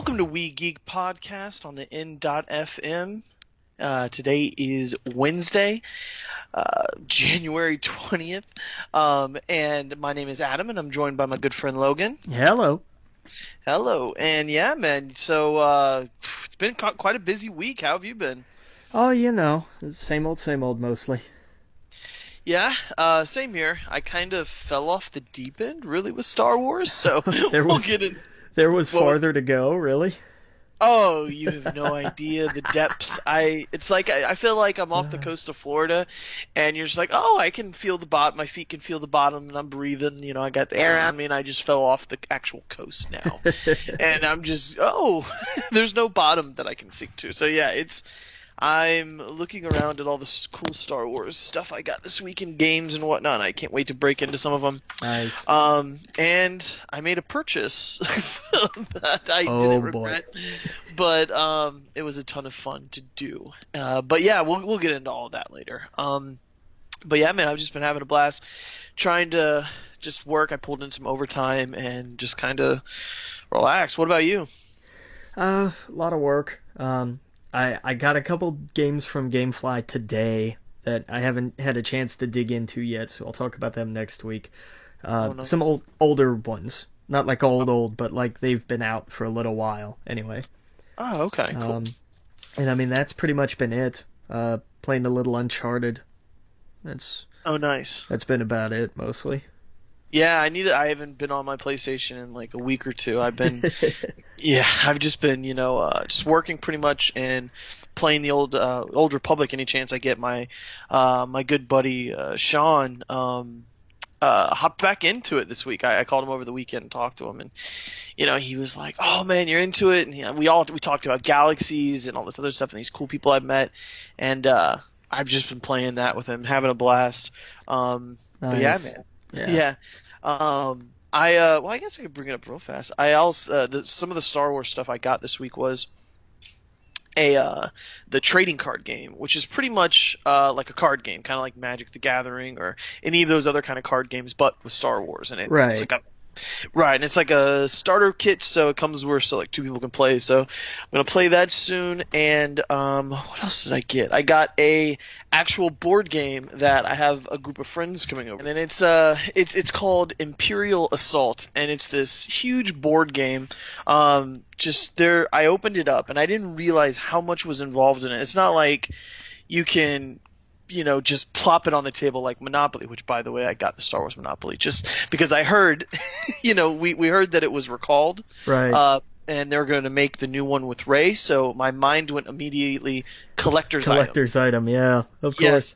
Welcome to We Geek Podcast on the N.FM. Today is Wednesday, January 20th, and my name is Adam, and I'm joined by my good friend Logan. Hello. Hello, and yeah, man, so it's been quite a busy week. How have you been? Oh, same old mostly. Yeah, same here. I kind of fell off the deep end, really, with Star Wars, so we'll get in. There was farther to go, really? Oh, you have no idea the depths. It's like I feel like I'm off the coast of Florida, and you're just like, oh, I can feel the bottom. My feet can feel the bottom, and I'm breathing. You know, I got the air on me, and I just fell off the actual coast now, and I'm just there's no bottom that I can sink to. So yeah, I'm looking around at all this cool Star Wars stuff I got this week in games and whatnot. I can't wait to break into some of them. Nice. And I made a purchase that I didn't regret, but it was a ton of fun to do. But yeah, we'll get into all of that later. But yeah, man, I've just been having a blast trying to just work. I pulled in some overtime and just kind of relax. What about you? A lot of work. I got a couple games from GameFly today that I haven't had a chance to dig into yet, so I'll talk about them next week. No. Some older ones. Not like old, but like they've been out for a little while anyway. Oh, okay, cool. And I mean, that's pretty much been it. Playing a little Uncharted. Nice. That's been about it, mostly. Yeah, I haven't been on my PlayStation in like a week or two. I've been, I've just been, just working pretty much and playing the old Republic any chance I get. My good buddy Sean hopped back into it this week. I called him over the weekend and talked to him, and he was like, "Oh man, you're into it." And we talked about galaxies and all this other stuff and these cool people I've met, and I've just been playing that with him, having a blast. Nice. But yeah, man. Yeah. I guess I could bring it up real fast. I also some of the Star Wars stuff I got this week was the trading card game, which is pretty much like a card game, kind of like Magic the Gathering or any of those other kind of card games, but with Star Wars in it. Right. And it's like a starter kit, so it comes where like two people can play. So I'm gonna play that soon. And what else did I get? I got a actual board game that I have a group of friends coming over, and it's called Imperial Assault, and it's this huge board game. I opened it up, and I didn't realize how much was involved in it. It's not like you can just plop it on the table like Monopoly, which, by the way, I got the Star Wars Monopoly just because I heard, we heard that it was recalled. Right. And they're going to make the new one with Rey, so my mind went immediately collector's item, yeah, of course. Yes.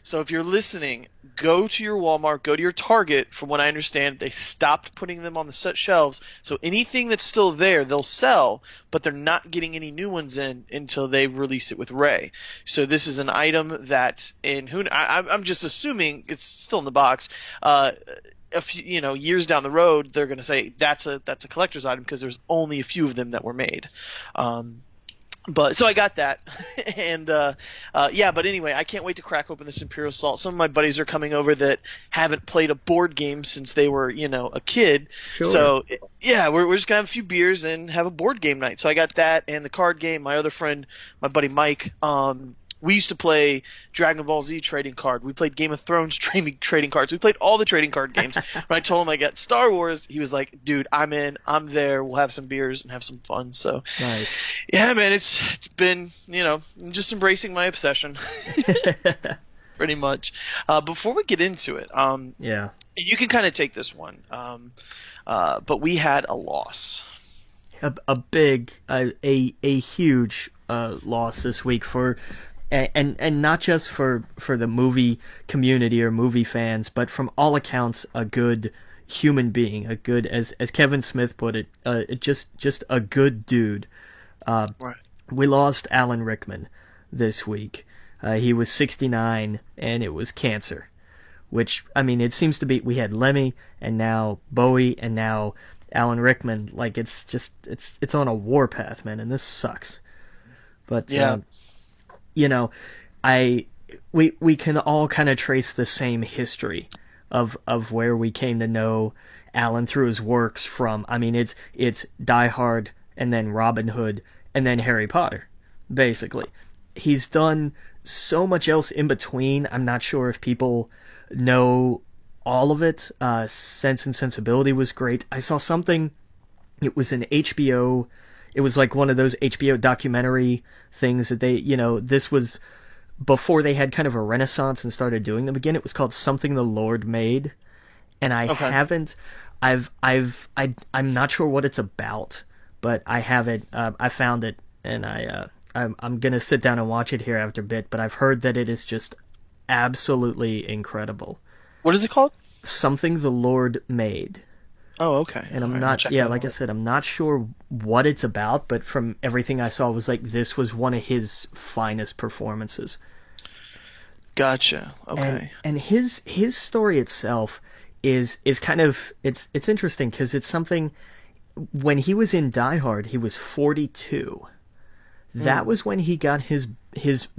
So if you're listening, go to your Walmart, go to your Target. From what I understand, they stopped putting them on the set shelves. So anything that's still there, they'll sell, but they're not getting any new ones in until they release it with Rey. So this is an item that, I'm just assuming it's still in the box. A few, years down the road, they're going to say that's a collector's item because there's only a few of them that were made. But so I got that, and but anyway, I can't wait to crack open this Imperial Assault. Some of my buddies are coming over that haven't played a board game since they were, a kid. Sure. So yeah, we're just gonna have a few beers and have a board game night. So I got that and the card game. My other friend, my buddy Mike, we used to play Dragon Ball Z trading card. We played Game of Thrones trading cards. We played all the trading card games. When I told him I got Star Wars, he was like, dude, I'm in. I'm there. We'll have some beers and have some fun. So, nice. Yeah, man, it's been, just embracing my obsession. Pretty much. Before we get into it, yeah, you can kind of take this one. But we had a loss. A huge loss this week for. And not just for the movie community or movie fans, but from all accounts, a good human being, a good, as Kevin Smith put it, just a good dude. Right. We lost Alan Rickman this week. He was 69, and it was cancer. Which, I mean, it seems to be, we had Lemmy, and now Bowie, and now Alan Rickman. Like, it's on a warpath, man, and this sucks. But yeah. We can all kind of trace the same history of where we came to know Alan through his works from. I mean, it's Die Hard, and then Robin Hood, and then Harry Potter, basically. He's done so much else in between. I'm not sure if people know all of it. Sense and Sensibility was great. I saw something, it was an HBO, it was like one of those HBO documentary things that they, this was before they had kind of a renaissance and started doing them again. It was called Something the Lord Made, and I haven't, I'm not sure what it's about, but I have it, I found it, and I'm gonna sit down and watch it here after a bit, but I've heard that it is just absolutely incredible. What is it called? Something the Lord Made. Oh, okay. And I'm not, like I said, I'm not sure what it's about, but from everything I saw, it was like this was one of his finest performances. Gotcha. Okay. And his story itself is kind of, it's interesting because it's something, when he was in Die Hard, he was 42. That was when he got his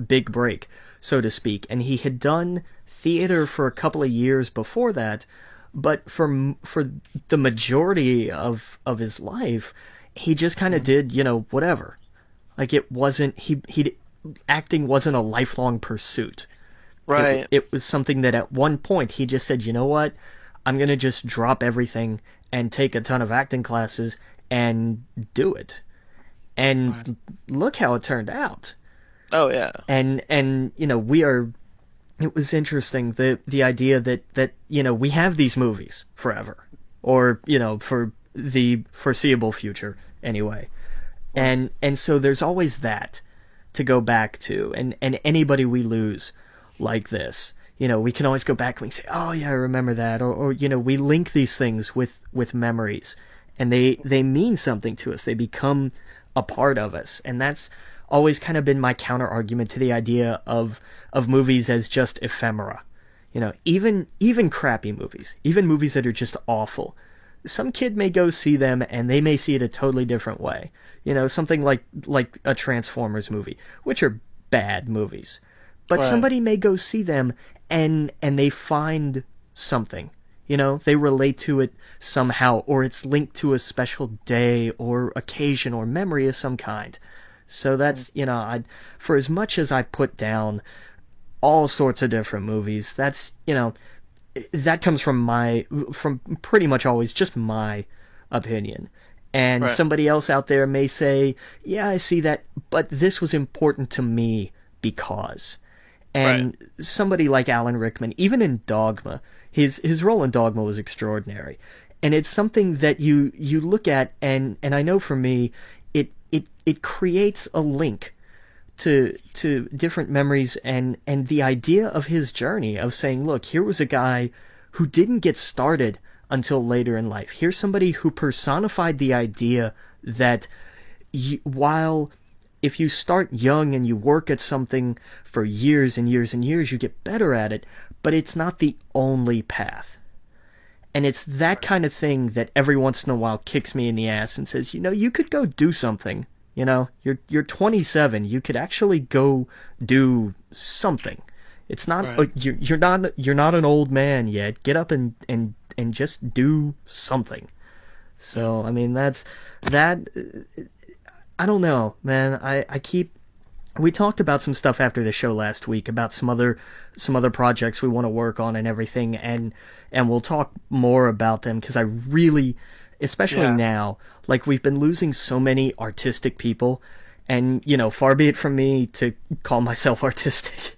big break, so to speak, and he had done theater for a couple of years before that, but for the majority of his life, he just kind of did, whatever. Like it wasn't, acting wasn't a lifelong pursuit. Right. It was something that at one point he just said, you know what, I'm going to just drop everything and take a ton of acting classes and do it. And look how it turned out. Oh, yeah. And it was interesting, the idea that we have these movies forever, or for the foreseeable future anyway, and so there's always that to go back to, and anybody we lose like this, we can always go back and we say, oh yeah, I remember that, or we link these things with memories, and they mean something to us, they become a part of us, and that's always kind of been my counter argument to the idea of movies as just ephemera. Even crappy movies, even movies that are just awful. Some kid may go see them and they may see it a totally different way. Something like a Transformers movie, which are bad movies. But somebody may go see them and they find something. They relate to it somehow, or it's linked to a special day or occasion or memory of some kind. So that's, for as much as I put down all sorts of different movies, that's, that comes from pretty much always just my opinion. And somebody else out there may say, yeah, I see that, but this was important to me because. And somebody like Alan Rickman, even in Dogma, his role in Dogma was extraordinary. And it's something that you look at, and I know for me, it creates a link to different memories, and the idea of his journey of saying, look, here was a guy who didn't get started until later in life. Here's somebody who personified the idea that while if you start young and you work at something for years and years and years, you get better at it, but it's not the only path. And it's that kind of thing that every once in a while kicks me in the ass and says, you could go do something. You're 27. You could actually go do something. It's not you're not an old man yet. Get up and just do something. So I mean that. I don't know, man. We talked about some stuff after the show last week about some other projects we want to work on and everything, and we'll talk more about them because I really, especially now, like we've been losing so many artistic people, and far be it from me to call myself artistic,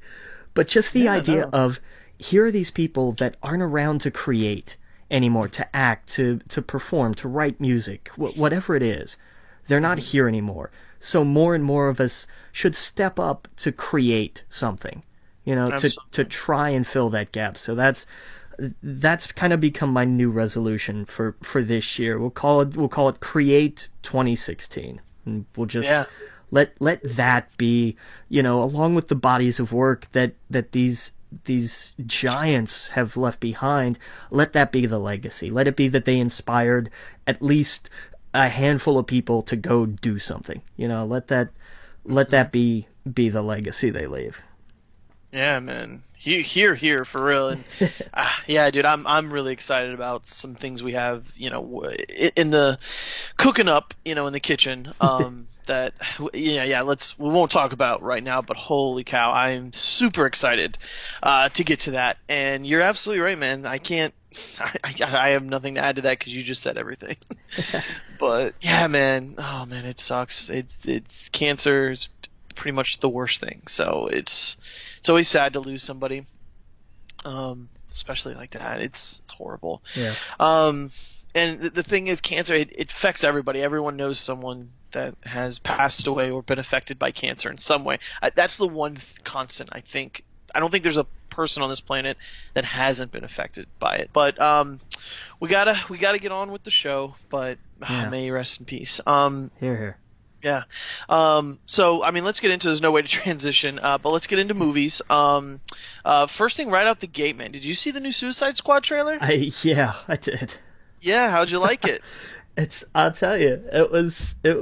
but just the idea of here are these people that aren't around to create anymore, to act, to perform, to write music, whatever it is. They're not here anymore. So more and more of us should step up to create something, to try and fill that gap. So that's kind of become my new resolution for this year. We'll call it Create 2016. And we'll just let that be, along with the bodies of work that these giants have left behind, let that be the legacy. Let it be that they inspired at least a handful of people to go do something. Let that be the legacy they leave. Yeah, man. Here for real. And yeah, dude, I'm really excited about some things we have, in the cooking up, in the kitchen. That yeah, we won't talk about right now, but holy cow, I'm super excited to get to that. And you're absolutely right, man. I can't. I have nothing to add to that because you just said everything. But yeah, man. Oh man, it sucks. It's cancer is pretty much the worst thing. So it's always sad to lose somebody, especially like that. It's horrible. Yeah. And the thing is, cancer it affects everybody. Everyone knows someone that has passed away or been affected by cancer in some way. That's the one constant. I don't think there's a person on this planet that hasn't been affected by it. But we gotta get on with the show. But may you rest in peace. Here. Yeah. So, I mean, let's get into. There's no way to transition, but let's get into movies. First thing right out the gate, man. Did you see the new Suicide Squad trailer? Yeah, I did. Yeah, how'd you like it? I'll tell you, it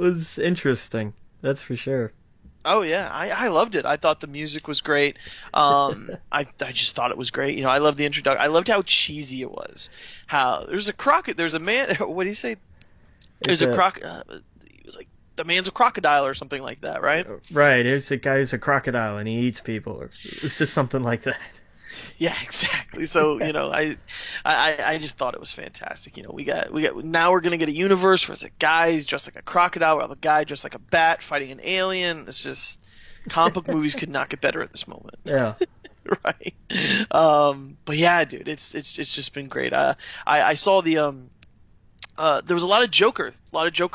was interesting. That's for sure. Oh yeah, I loved it. I thought the music was great. I just thought it was great. I loved the introduction. I loved how cheesy it was. How there's a man. What do you say? There's a croc. He was like, the man's a crocodile or something like that, right? Right. There's a guy who's a crocodile and he eats people. Or it's just something like that. Yeah, exactly. So I just thought it was fantastic. We got now we're gonna get a universe where it's a guy dressed like a crocodile, we have a guy dressed like a bat fighting an alien. It's just comic book movies could not get better at this moment. Yeah. Right. But yeah, dude, it's just been great. I saw the there was a lot of Joker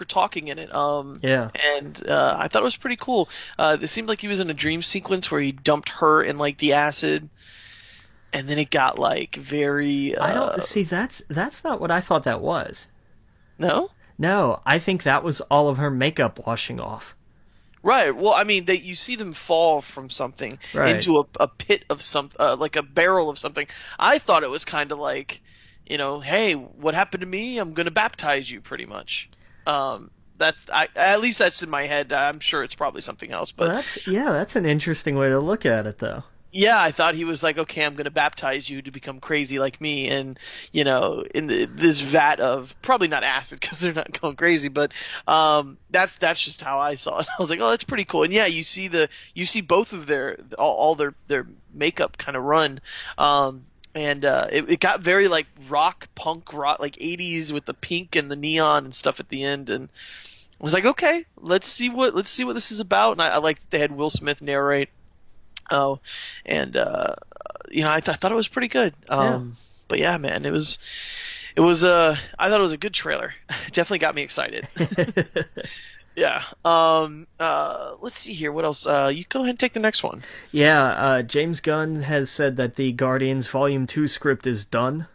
talking in it. Yeah. And I thought it was pretty cool. It seemed like he was in a dream sequence where he dumped her in like the acid. And then it got like very. I don't see. That's not what I thought that was. No. No, I think that was all of her makeup washing off. Right. Well, I mean, you see them fall from something into a pit of like a barrel of something. I thought it was kind of like, hey, what happened to me? I'm gonna baptize you, pretty much. At least that's in my head. I'm sure it's probably something else, but that's an interesting way to look at it, though. Yeah, I thought he was like, okay, I'm going to baptize you to become crazy like me, and in this vat of probably not acid because they're not going crazy, but that's just how I saw it. I was like, oh, that's pretty cool. And yeah, you see both of all their makeup kind of run, and it got very like punk rock, like 80s with the pink and the neon and stuff at the end, and I was like, okay, let's see what this is about. And I liked that they had Will Smith narrate. Oh, and I thought it was pretty good. But yeah, man, it was. I thought it was a good trailer. It definitely got me excited. Yeah. Let's see here. What else? You go ahead and take the next one. Yeah. James Gunn has said that the Guardians Volume 2 script is done.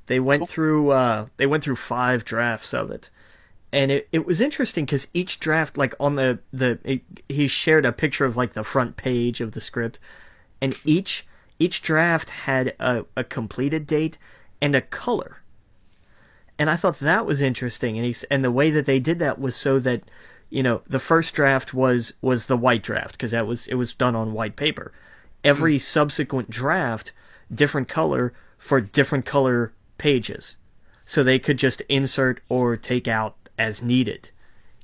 They went through 5 drafts of it. And it was interesting because each draft, like on he shared a picture of like the front page of the script, and each draft had a completed date and a color. And I thought that was interesting, and the way that they did that was so that the first draft was the white draft because it was done on white paper. Every subsequent draft, different color for different color pages, so they could just insert or take out as needed.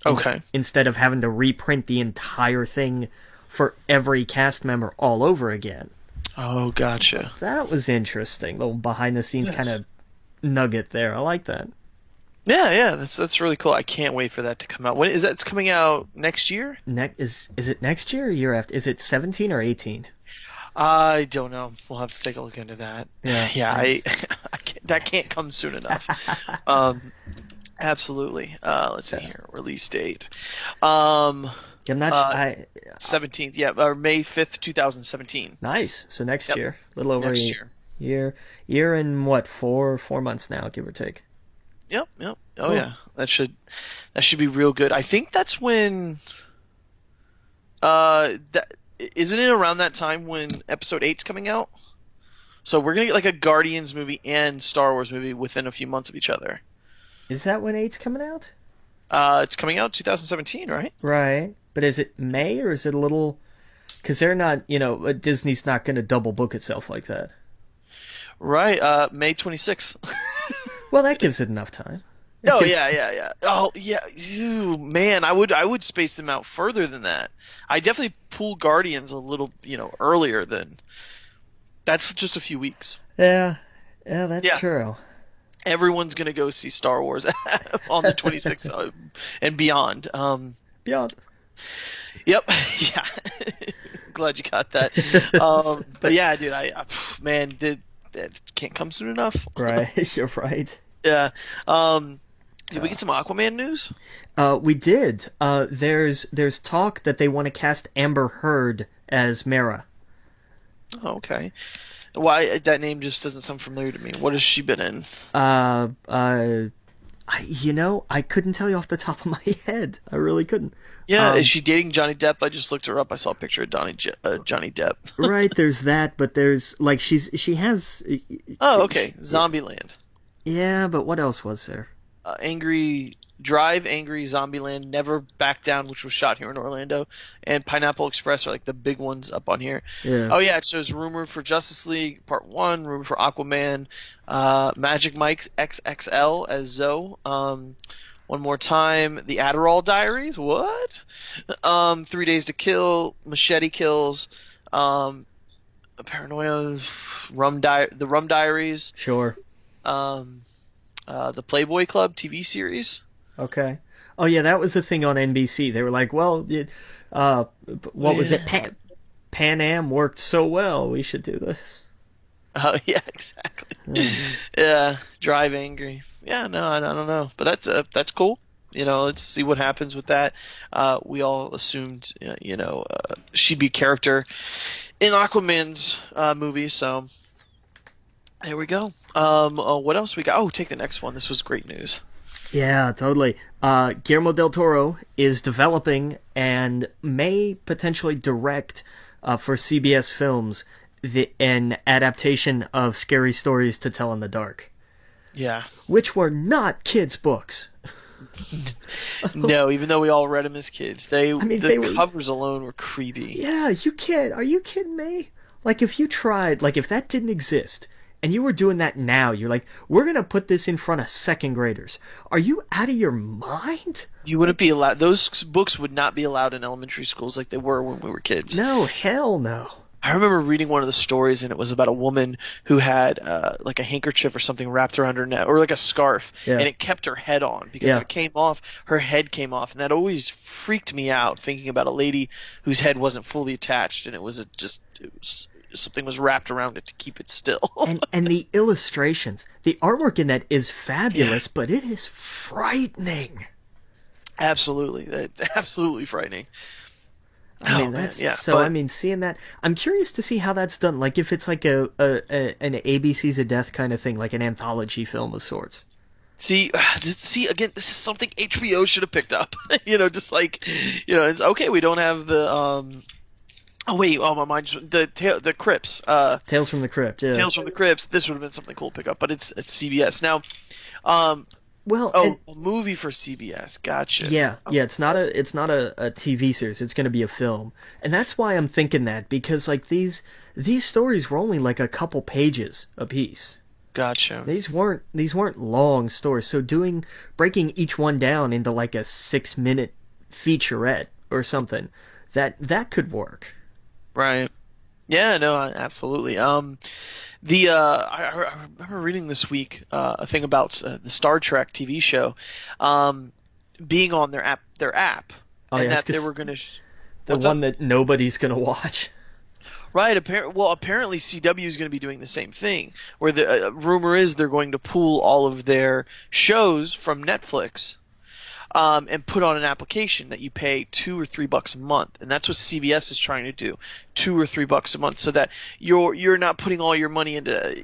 Okay. Instead of having to reprint the entire thing for every cast member all over again. Oh, gotcha. That was interesting. Little behind the scenes kind of nugget there. I like that. Yeah, that's really cool. I can't wait for that to come out. When is that? It's coming out next year? Is it next year or year after? Is it 17 or 18? I don't know. We'll have to take a look into that. Yeah. I that can't come soon enough. Absolutely. Let's see here. Release date. I'm not 17th. Yeah, or May 5th, 2017. Nice. So next year, a little over next year and what, 4 months now, give or take. Yep. Oh cool. Yeah, that should be real good. I think that's when. Isn't it around that time when Episode 8's coming out? So we're gonna get like a Guardians movie and Star Wars movie within a few months of each other. Is that when 8's coming out? It's coming out 2017, right? Right. But is it May or is it a little Because they're not, Disney's not going to double book itself like that. Right, May 26th. Well, that gives it enough time. Oh yeah. Oh yeah, ew, man, I would space them out further than that. I definitely pull Guardians a little, earlier than. That's just a few weeks. Yeah, that's true. Everyone's gonna go see Star Wars on the 26th and beyond. Beyond. Yep. Yeah. Glad you got that. But yeah, dude, that can't come soon enough. Right. You're right. Yeah. Did we get some Aquaman news? We did. There's talk that they want to cast Amber Heard as Mera. Oh, okay. Why that name just doesn't sound familiar to me. What has she been in? I couldn't tell you off the top of my head. I really couldn't. Yeah, is she dating Johnny Depp? I just looked her up. I saw a picture of Johnny Depp. Right, there's that, but there's she has. Oh, okay. Zombieland. Yeah, but what else was there? Angry Zombieland, Never Back Down, which was shot here in Orlando, and Pineapple Express are like the big ones up on here. Yeah. Oh yeah, it shows rumored for Justice League Part 1, rumored for Aquaman, Magic Mike XXL as Zoe. One more time, The Adderall Diaries. What? 3 Days to Kill, Machete Kills, Paranoia, The Rum Diaries. Sure. The Playboy Club TV series. Okay. Oh yeah, that was a thing on NBC. They were like, well, what was it? Pan Am worked so well. We should do this. Oh yeah, exactly. Yeah, Drive Angry. Yeah, no, I don't know, but that's cool. Let's see what happens with that. We all assumed, she'd be a character in Aquaman's movie, so. There we go. What else we got? Oh, take the next one. This was great news. Yeah, totally. Guillermo del Toro is developing and may potentially direct for CBS Films an adaptation of Scary Stories to Tell in the Dark. Yeah. Which were not kids' books. No, even though we all read them as kids. The covers alone were creepy. Yeah, are you kidding me? Like, if you tried, if that didn't exist, and you were doing that now, you're like, we're going to put this in front of second graders. Are you out of your mind? You wouldn't be allowed. Those books would not be allowed in elementary schools like they were when we were kids. No, hell no. I remember reading one of the stories, and it was about a woman who had like a handkerchief or something wrapped around her neck, or like a scarf, and it kept her head on because if it came off, her head came off, and that always freaked me out thinking about a lady whose head wasn't fully attached, and it was something was wrapped around it to keep it still. and the illustrations, the artwork in that is fabulous, but it is frightening. Absolutely, absolutely frightening. Seeing that, I'm curious to see how that's done. Like, if it's like an ABC's of Death kind of thing, like an anthology film of sorts. See, again, this is something HBO should have picked up. It's okay. We don't have the Oh wait! Oh, my mind's the Crypts. Tales from the Crypt. Yeah. Tales from the Crypts. This would have been something cool to pick up, but it's CBS now. A movie for CBS. Gotcha. Yeah, It's not a TV series. It's going to be a film, and that's why I'm thinking that, because like these stories were only like a couple pages a piece. Gotcha. These weren't long stories. So breaking each one down into like a 6-minute featurette or something, that could work. Right. Yeah, no, absolutely. I remember reading this week a thing about the Star Trek TV show being on their app, and that they were going to that nobody's going to watch. Right. Apparently CW is going to be doing the same thing, where the rumor is they're going to pool all of their shows from Netflix. And put on an application that you pay $2 or $3 a month, and that's what CBS is trying to do, $2 or $3 a month, so that you're not putting all your money into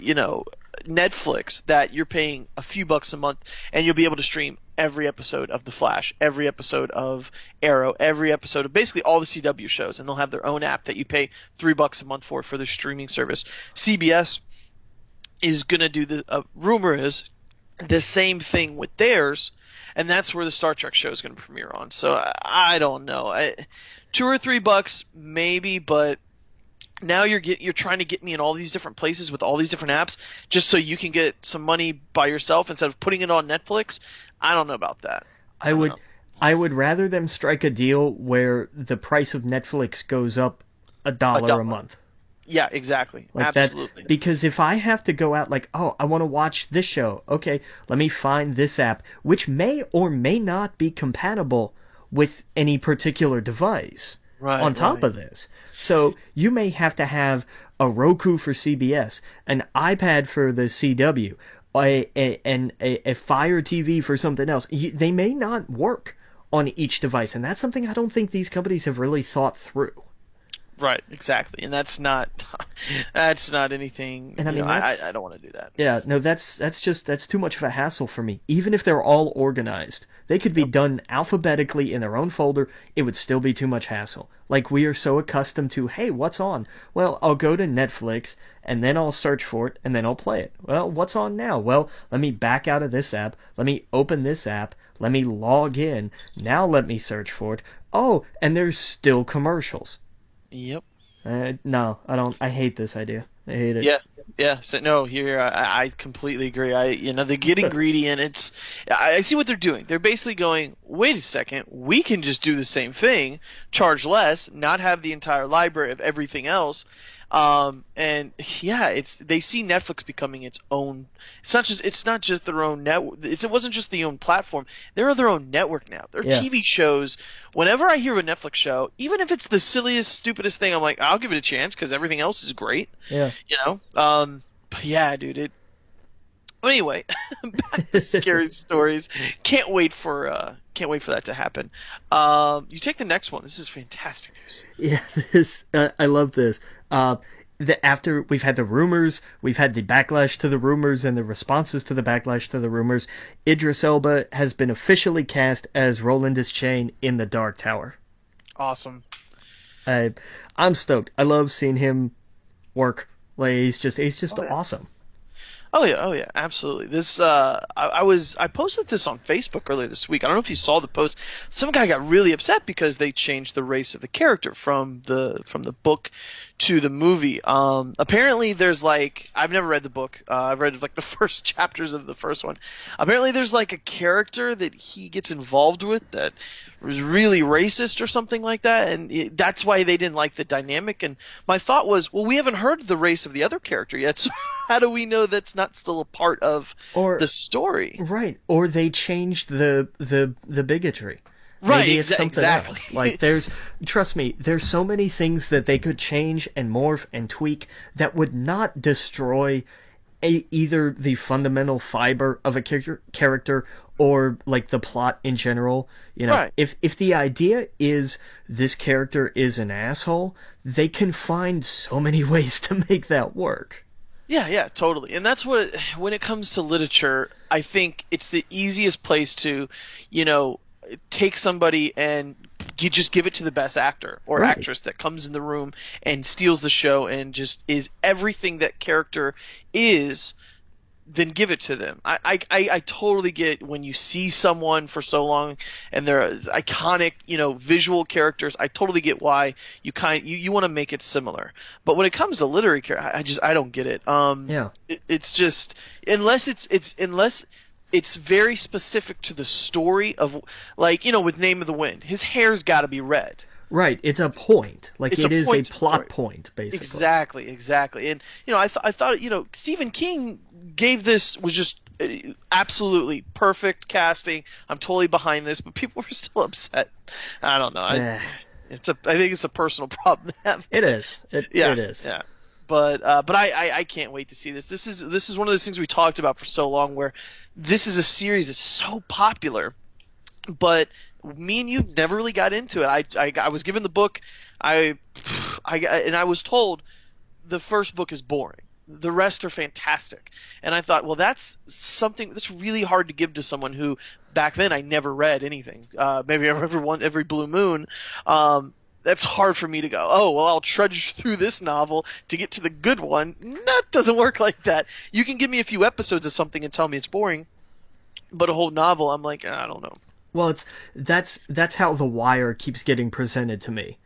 Netflix, that you're paying a few bucks a month, and you'll be able to stream every episode of The Flash, every episode of Arrow, every episode of basically all the CW shows, and they'll have their own app that you pay $3 a month for their streaming service. CBS is gonna do rumor is the same thing with theirs. and that's where the Star Trek show is going to premiere on. So I don't know. $2 or $3 maybe, but now you're trying to get me in all these different places with all these different apps just so you can get some money by yourself instead of putting it on Netflix. I don't know about that. I would rather them strike a deal where the price of Netflix goes up $1 a month. Yeah, exactly. Like Absolutely. That, because if I have to go out like, oh, I want to watch this show, okay, let me find this app, which may or may not be compatible with any particular device on top of this. So you may have to have a Roku for CBS, an iPad for the CW, a Fire TV for something else. They may not work on each device, and that's something I don't think these companies have really thought through. Right, exactly, and that's not anything. And I don't want to do that. Yeah, no, that's too much of a hassle for me. Even if they're all organized, they could be done alphabetically in their own folder. It would still be too much hassle. Like we are so accustomed to, hey, what's on? Well, I'll go to Netflix and then I'll search for it and then I'll play it. Well, what's on now? Well, let me back out of this app. Let me open this app. Let me log in. Now let me search for it. Oh, and there's still commercials. Yep. No, I don't. I hate this idea. I hate it. Yeah. So no, here I completely agree. They're getting greedy, and I see what they're doing. They're basically going, wait a second, we can just do the same thing, charge less, not have the entire library of everything else. And yeah, they see Netflix becoming its own. It's not just their own network. It wasn't just the own platform. They're their own network now. Their TV shows. Whenever I hear of a Netflix show, even if it's the silliest, stupidest thing, I'm like, I'll give it a chance because everything else is great. Yeah. But yeah, dude. Anyway, back to scary stories. Can't wait for that to happen. You take the next one. This is fantastic news. Yeah, I love this. After we've had the rumors, we've had the backlash to the rumors and the responses to the backlash to the rumors, Idris Elba has been officially cast as Roland Deschain in The Dark Tower. Awesome. I'm stoked. I love seeing him work. Like he's just awesome. Oh yeah, absolutely. This I posted this on Facebook earlier this week. I don't know if you saw the post. Some guy got really upset because they changed the race of the character from the book to the movie. Apparently there's I've never read the book. I've read the first chapters of the first one. Apparently there's a character that he gets involved with that was really racist or something like that, and that's why they didn't like the dynamic. And my thought was, well, we haven't heard the race of the other character yet, so how do we know that's not still a part of the story? Right, or they changed the bigotry. Right, Maybe it's something exactly. else. Trust me, there's so many things that they could change and morph and tweak that would not destroy either the fundamental fiber of a character or the plot in general. Right. If the idea is this character is an asshole, they can find so many ways to make that work. Yeah, totally. And that's when it comes to literature, I think it's the easiest place to, take somebody and you just give it to the best actor or actress that comes in the room and steals the show and just is everything that character is, then give it to them. I totally get when you see someone for so long and they're iconic, visual characters. I totally get why you want to make it similar. But when it comes to literary characters, I don't get it. It's just unless it's very specific to the story of with Name of the Wind. His hair's got to be red. Right, it's a point. It is a plot point, basically. Exactly. And I thought Stephen King was just absolutely perfect casting. I'm totally behind this, but people were still upset. I don't know. I think it's a personal problem. It is. It is. Yeah. But I can't wait to see this. This is one of those things we talked about for so long, where this is a series that's so popular, but me and you never really got into it. I was given the book, and I was told the first book is boring. The rest are fantastic. And I thought, well, that's something that's really hard to give to someone who back then I never read anything. Maybe every blue moon. That's hard for me to go, oh, well, I'll trudge through this novel to get to the good one. That doesn't work like that. You can give me a few episodes of something and tell me it's boring, But a whole novel, I'm like, I don't know. Well, that's how The Wire keeps getting presented to me.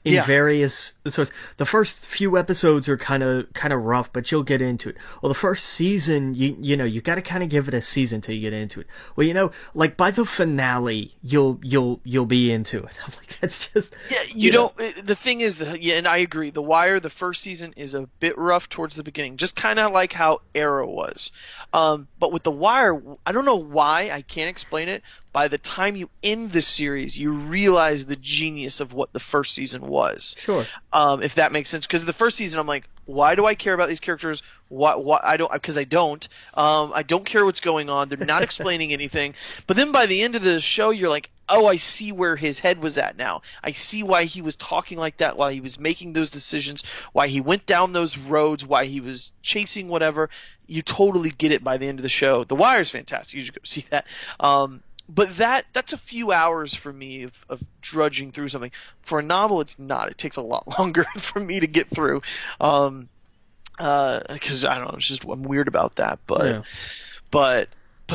In Yeah. various sorts. The first few episodes are kind of rough, but you'll get into it. Well, the first season, you got to kind of give it a season till you get into it. Well, like by the finale, you'll be into it. I'm like, that's just Yeah, you don't. The thing is, yeah, and I agree. The Wire, the first season is a bit rough towards the beginning, just kind of like how Arrow was. But with The Wire, I don't know why. I can't explain it. By the time you end the series, you realize the genius of what the first season was. Sure. If that makes sense, because the first season, I'm like, why do I care about these characters? Why I don't? Because I don't. I don't care what's going on. They're not explaining anything. But then by the end of the show, you're like, oh, I see where his head was at now. I see why he was talking like that, why he was making those decisions, why he went down those roads, why he was chasing whatever. You totally get it by the end of the show. The Wire's fantastic. You should go see that. But that's a few hours for me of drudging through something. For a novel, it's not. It takes a lot longer for me to get through. Because I don't know, it's just I'm weird about that. But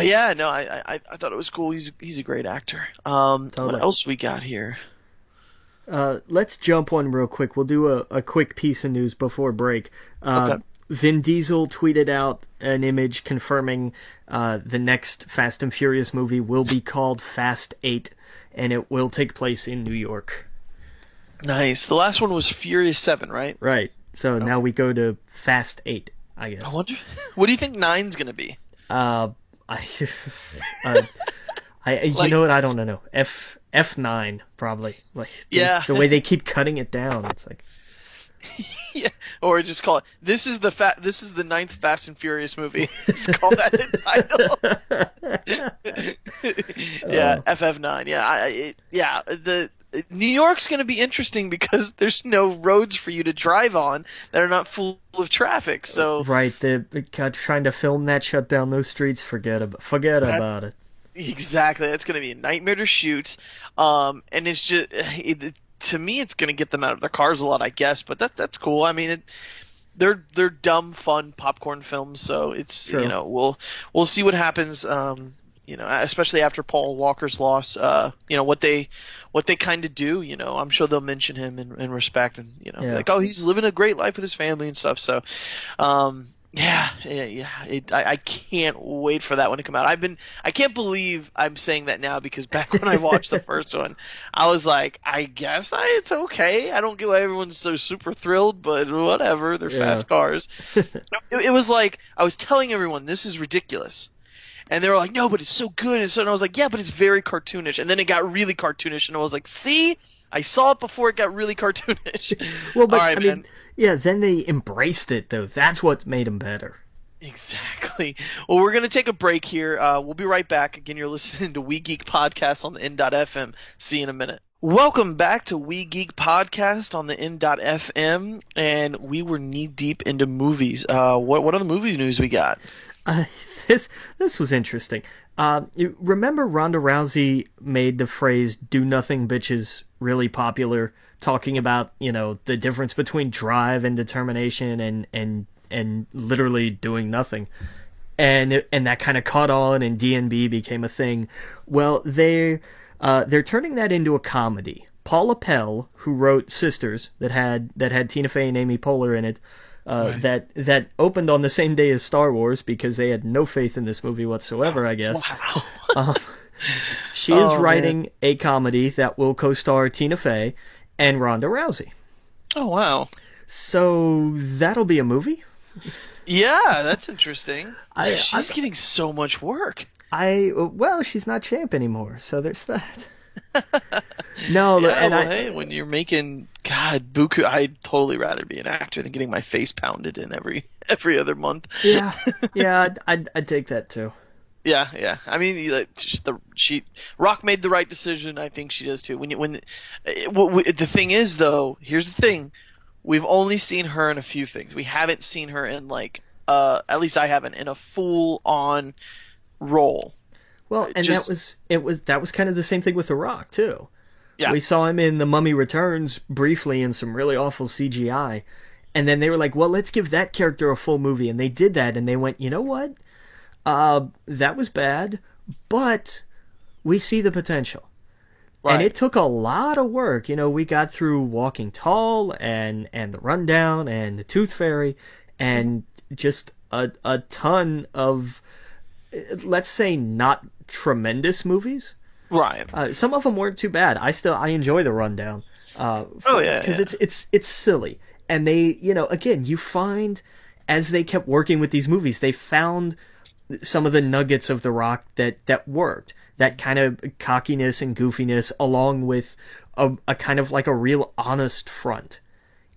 yeah, no, I thought it was cool. He's a great actor. Totally. What else we got here? Let's jump one real quick. We'll do a quick piece of news before break. Okay. Vin Diesel tweeted out an image confirming the next Fast and Furious movie will be called Fast 8, and it will take place in New York. Nice. The last one was Furious 7, right? Right. So now we go to Fast 8, I guess. I wonder. What do you think 9's gonna be? You know what? I don't know. F9 probably. Like Yeah. the way they keep cutting it down, it's like. Yeah, or just call it. This is the 9th Fast and Furious movie. Just call that the title. Yeah, FF9. Yeah, the New York's going to be interesting because there's no roads for you to drive on that are not full of traffic. So right, trying to film that, shut down those streets. Forget about it. Exactly, that's going to be a nightmare to shoot. And it's just. To me, it's going to get them out of their cars a lot, I guess, but that's cool. I mean, they're dumb, fun popcorn films, so it's True. we'll see what happens. Especially after Paul Walker's loss, what they kind of do. I'm sure they'll mention him in respect, and be like, oh, he's living a great life with his family and stuff. So, yeah. I can't wait for that one to come out. I can't believe I'm saying that now because back when I watched the first one, I was like, I guess it's okay. I don't get why everyone's so super thrilled, but whatever. They're fast cars. It was like I was telling everyone this is ridiculous. And they were like, no, but it's so good. And I was like, yeah, but it's very cartoonish. And then it got really cartoonish, and I was like, see? I saw it before it got really cartoonish. Well, but all right, man. Yeah, then they embraced it, though. That's what made them better. Exactly. Well, we're going to take a break here. We'll be right back. Again, you're listening to We Geek Podcast on the N.FM. See you in a minute. Welcome back to We Geek Podcast on the N.FM, and we were knee-deep into movies. What other movie news we got? This was interesting. You remember Ronda Rousey made the phrase "do nothing bitches" really popular, talking about, the difference between drive and determination and literally doing nothing. And that kind of caught on, and D&B became a thing. Well, they're turning that into a comedy. Paula Pell, who wrote Sisters, that had Tina Fey and Amy Poehler in it, Right. that opened on the same day as Star Wars because they had no faith in this movie whatsoever, I guess. Wow. She is writing a comedy that will co-star Tina Fey and Ronda Rousey. Oh, wow. So that'll be a movie? Yeah, that's interesting. She's getting so much work. Well, she's not champ anymore, so there's that. No, yeah, and hey, when you're making buku, I'd totally rather be an actor than getting my face pounded in every other month. Yeah, I'd take that too. Yeah. I mean, Rock made the right decision. I think she does too. The thing is, though, here's the thing: we've only seen her in a few things. We haven't seen her in at least I haven't, in a full-on role. Well, and that was kind of the same thing with The Rock too. Yeah. We saw him in The Mummy Returns briefly in some really awful CGI, and then they were like, well, let's give that character a full movie, and they did that, and they went, you know what? That was bad, but we see the potential. Right. And it took a lot of work. We got through Walking Tall and The Rundown and The Tooth Fairy and just a ton of, let's say, not tremendous movies. Right. Some of them weren't too bad. I enjoy The Rundown. Because it's silly. And they, again, you find as they kept working with these movies, they found some of the nuggets of The Rock that worked. That kind of cockiness and goofiness, along with a kind of like a real honest front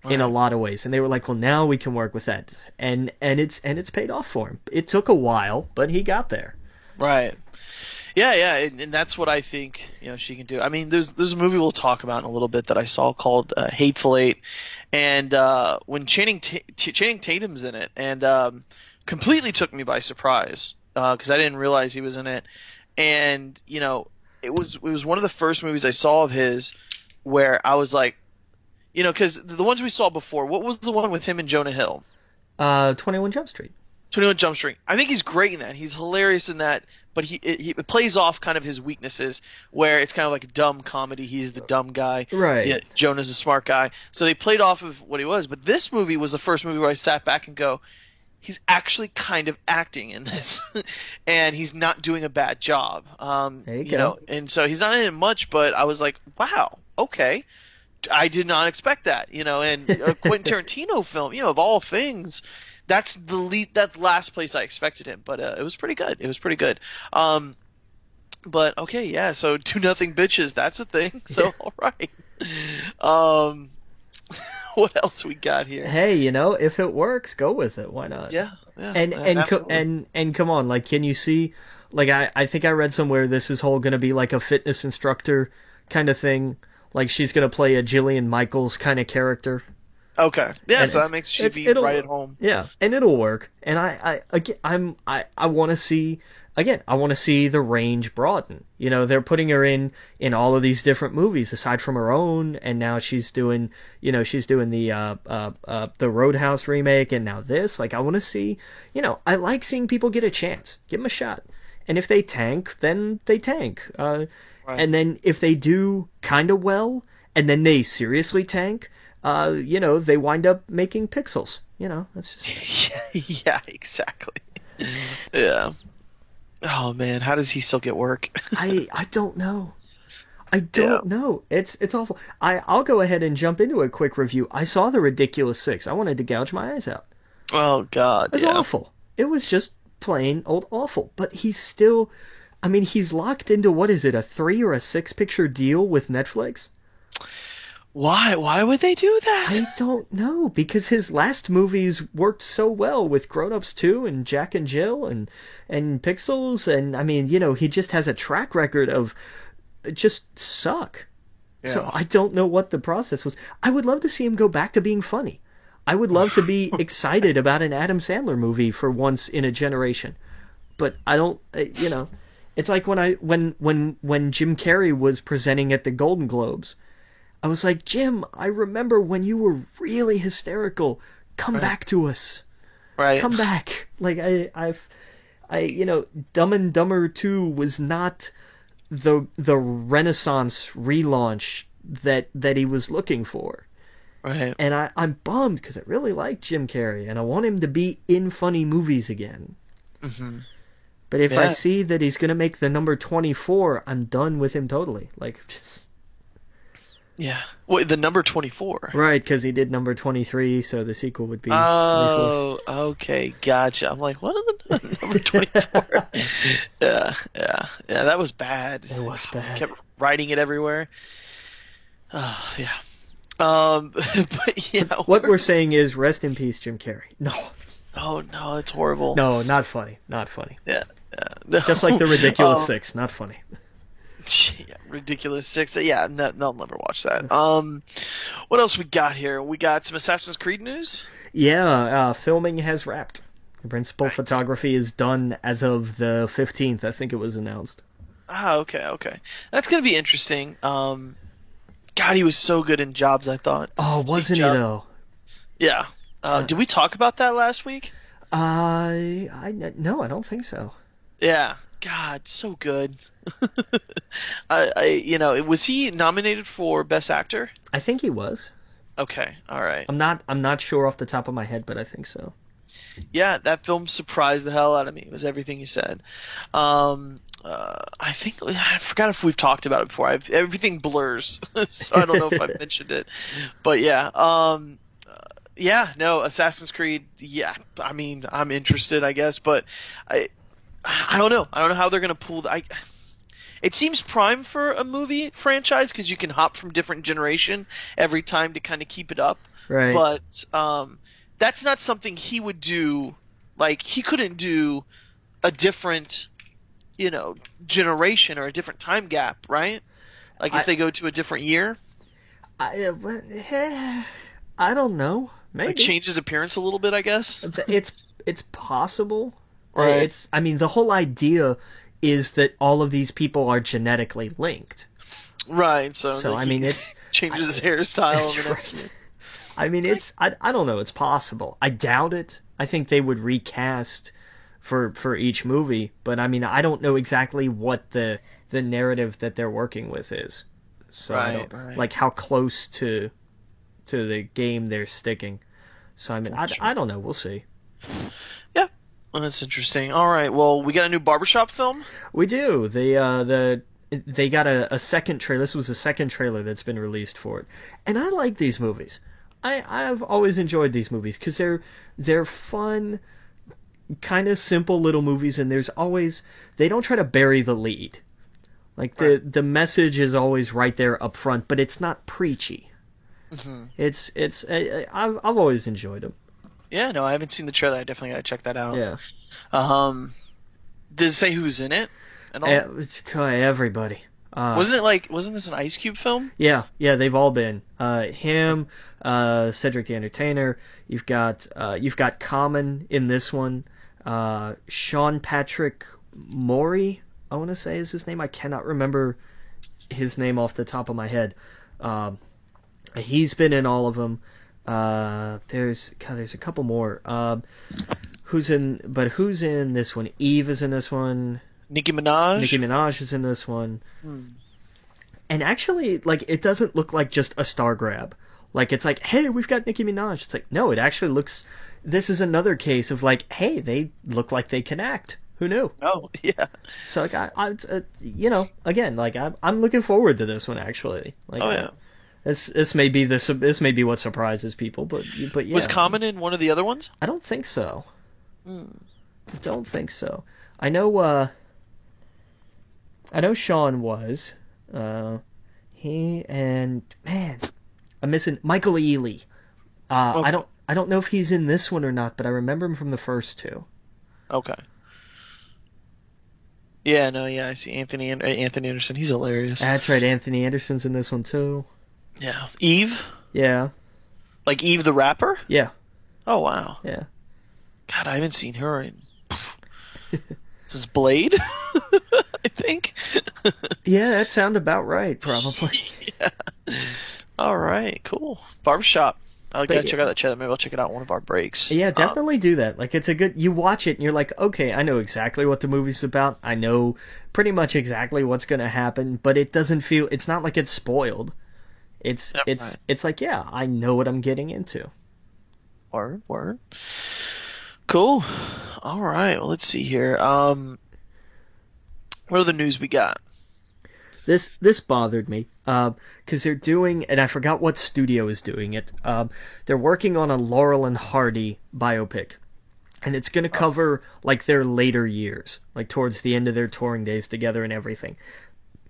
in a lot of ways. And they were like, well, now we can work with that. And it's paid off for him. It took a while, but he got there. Right. Yeah, and that's what I think she can do. I mean, there's a movie we'll talk about in a little bit that I saw called Hateful Eight, and when Channing Tatum's in it, and completely took me by surprise because I didn't realize he was in it. And it was one of the first movies I saw of his where I was like, because the ones we saw before, what was the one with him and Jonah Hill? 21 Jump Street. 21 Jump Street. I think he's great in that. He's hilarious in that, but he plays off kind of his weaknesses, where it's kind of like a dumb comedy. He's the dumb guy. Right. Yeah, Jonah's a smart guy. So they played off of what he was. But this movie was the first movie where I sat back and go, he's actually kind of acting in this, and he's not doing a bad job. There you go. And so he's not in it much, but I was like, wow, okay. I did not expect that, and a Quentin Tarantino film, of all things, that's that last place I expected him, but it was pretty good. It was pretty good. But okay, yeah, so 2-0 bitches, that's a thing. So all right. What else we got here? Hey, if it works, go with it. Why not? Yeah. And come on, like, can you see? Like, I think I read somewhere this is whole gonna be like a fitness instructor kind of thing. Like, she's gonna play a Jillian Michaels kind of character. Okay. Yeah, so that makes she be right at home. Yeah, and it'll work. And I want to see. Again, I want to see the range broaden. They're putting her in all of these different movies aside from her own, and now she's doing the Roadhouse remake, and now this. Like, I want to see. I like seeing people get a chance. Give them a shot. And if they tank, then they tank. Right. And then if they do kind of well, and then they seriously tank, they wind up making Pixels. That's just. Yeah, exactly. Yeah. Oh man, how does he still get work? I don't know. I don't know. It's awful. I'll go ahead and jump into a quick review. I saw The Ridiculous Six. I wanted to gouge my eyes out. Oh God, it was awful. It was just plain old awful. But he's still, he's locked into, what is it, a 3 or a 6 picture deal with Netflix? Why? Why would they do that? I don't know, because his last movies worked so well with Grown Ups 2 and Jack and Jill and Pixels, and he just has a track record of just suck. Yeah. So I don't know what the process was. I would love to see him go back to being funny. I would love to be excited about an Adam Sandler movie for once in a generation. But I don't, it's like when Jim Carrey was presenting at the Golden Globes. I was like, Jim, I remember when you were really hysterical. Come back to us. Right. Come back. Like, Dumb and Dumber 2 was not the Renaissance relaunch that he was looking for. Right. And I'm bummed because I really like Jim Carrey and I want him to be in funny movies again. Mm-hmm. But if I see that he's going to make the number 24, I'm done with him totally. Like, just... Yeah. Wait, the number 24? Right, because he did number 23, so the sequel would be 24. Okay, gotcha. I'm like, what are the number 24? Yeah, that was bad. It was bad. Kept writing it everywhere. Yeah. But yeah. What we're saying is, rest in peace, Jim Carrey. No. Oh no, it's horrible. No, not funny. Not funny. Yeah. No. Just like The Ridiculous Six, not funny. Yeah, Ridiculous Six. Yeah, no, I'll never watch that. What else we got here? We got some Assassin's Creed news. Yeah, filming has wrapped. The principal photography is done as of the 15th. I think it was announced. Okay. That's gonna be interesting. God, he was so good in Jobs, I thought. Oh, wasn't he though? Yeah. Did we talk about that last week? No, I don't think so. Yeah. God, so good. Was he nominated for Best Actor? I think he was. Okay, all right. I'm not sure off the top of my head, but I think so. Yeah, that film surprised the hell out of me. It was everything you said. I forgot if we've talked about it before. Everything blurs, so I don't know if I've mentioned it. But yeah, no, Assassin's Creed. Yeah, I mean, I'm interested, I guess, but I don't know. I don't know how they're gonna pull. It seems prime for a movie franchise because you can hop from different generation every time to kind of keep it up. Right. But that's not something he would do. Like, he couldn't do a different, generation or a different time gap, right? Like, if they go to a different year. I don't know. Maybe. Like, change his appearance a little bit, I guess. It's possible. Right. The whole idea is that all of these people are genetically linked. Right. So it's changes his hairstyle. Right. I don't know. It's possible. I doubt it. I think they would recast for each movie, but I don't know exactly what the narrative that they're working with is. So I don't like how close to the game they're sticking. So I don't know. We'll see. Yeah. Well, that's interesting. All right. Well, we got a new barbershop film. We do. They got a second trailer. This was the second trailer that's been released for it, and I like these movies. I've always enjoyed these movies because they're fun, kind of simple little movies, and they don't try to bury the lead. Like the message is always right there up front, but it's not preachy. Mm-hmm. I've always enjoyed them. Yeah, no, I haven't seen the trailer. I definitely gotta check that out. Yeah. Did it say who was in it at all? Everybody. Wasn't this an Ice Cube film? Yeah, they've all been. Him, Cedric the Entertainer. You've got Common in this one. Sean Patrick Morey, I want to say is his name. I cannot remember his name off the top of my head. He's been in all of them. There's a couple more. Who's in this one? Eve is in this one. Nicki Minaj is in this one. And actually, like, it doesn't look like just a star grab. Like, it's like, hey, we've got Nicki Minaj. It's like, no, it actually looks... This is another case of, like, hey, they look like they can act. Who knew? Oh, yeah. So, like, again, like, I'm looking forward to this one, actually. Like, yeah. This may be what surprises people, but yeah. Was Common in one of the other ones? I don't think so. I don't think so. I know Sean was. He and man, I'm missing Michael Ealy. Okay. I don't know if he's in this one or not, but I remember him from the first two. Okay. Yeah, no, yeah, I see Anthony Anderson. He's hilarious. That's right, Anthony Anderson's in this one too. Yeah. Eve? Yeah. Like Eve the rapper? Yeah. Oh, wow. Yeah. God, I haven't seen her in... This is Blade? I think? Yeah, that sounds about right, probably. Yeah. All right, cool. Barbershop. I gotta check out that trailer. Maybe I'll check it out on one of our breaks. Yeah, definitely do that. Like, it's a good... You watch it and you're like, okay, I know exactly what the movie's about. I know pretty much exactly what's gonna happen, but it doesn't feel... It's not like it's spoiled. It's like, yeah, I know what I'm getting into. Word. Cool. All right. Well, let's see here. What other news we got? This bothered me because they're doing, and I forgot what studio is doing it. They're working on a Laurel and Hardy biopic, and it's going to cover like their later years, like towards the end of their touring days together and everything.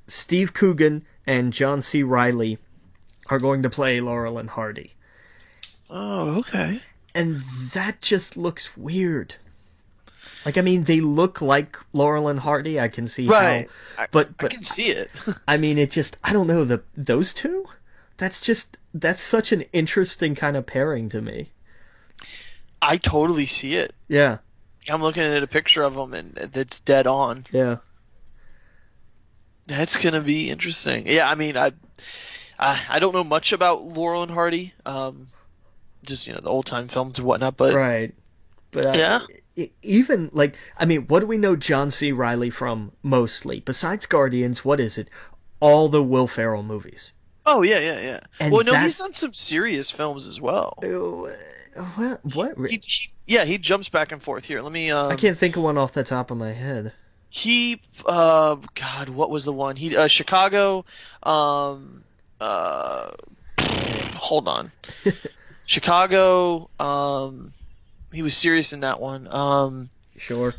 Steve Coogan and John C. Reilly are going to play Laurel and Hardy. Oh, okay. And that just looks weird. Like, I mean, they look like Laurel and Hardy. I can see how, but I can see it. I mean, it just, I don't know, those two? That's such an interesting kind of pairing to me. I totally see it. Yeah. I'm looking at a picture of them, and it's dead on. Yeah. That's gonna be interesting. Yeah, I mean, I don't know much about Laurel and Hardy. Just the old time films and whatnot, but right. But Yeah. even, like, I mean, what do we know John C. Reilly from mostly? Besides Guardians, what is it? All the Will Ferrell movies. Oh, yeah. And Well, no, he's done some serious films as well. What? He jumps back and forth. Here, let me. I can't think of one off the top of my head. God, what was the one? Chicago. Hold on. Chicago. He was serious in that one. Sure.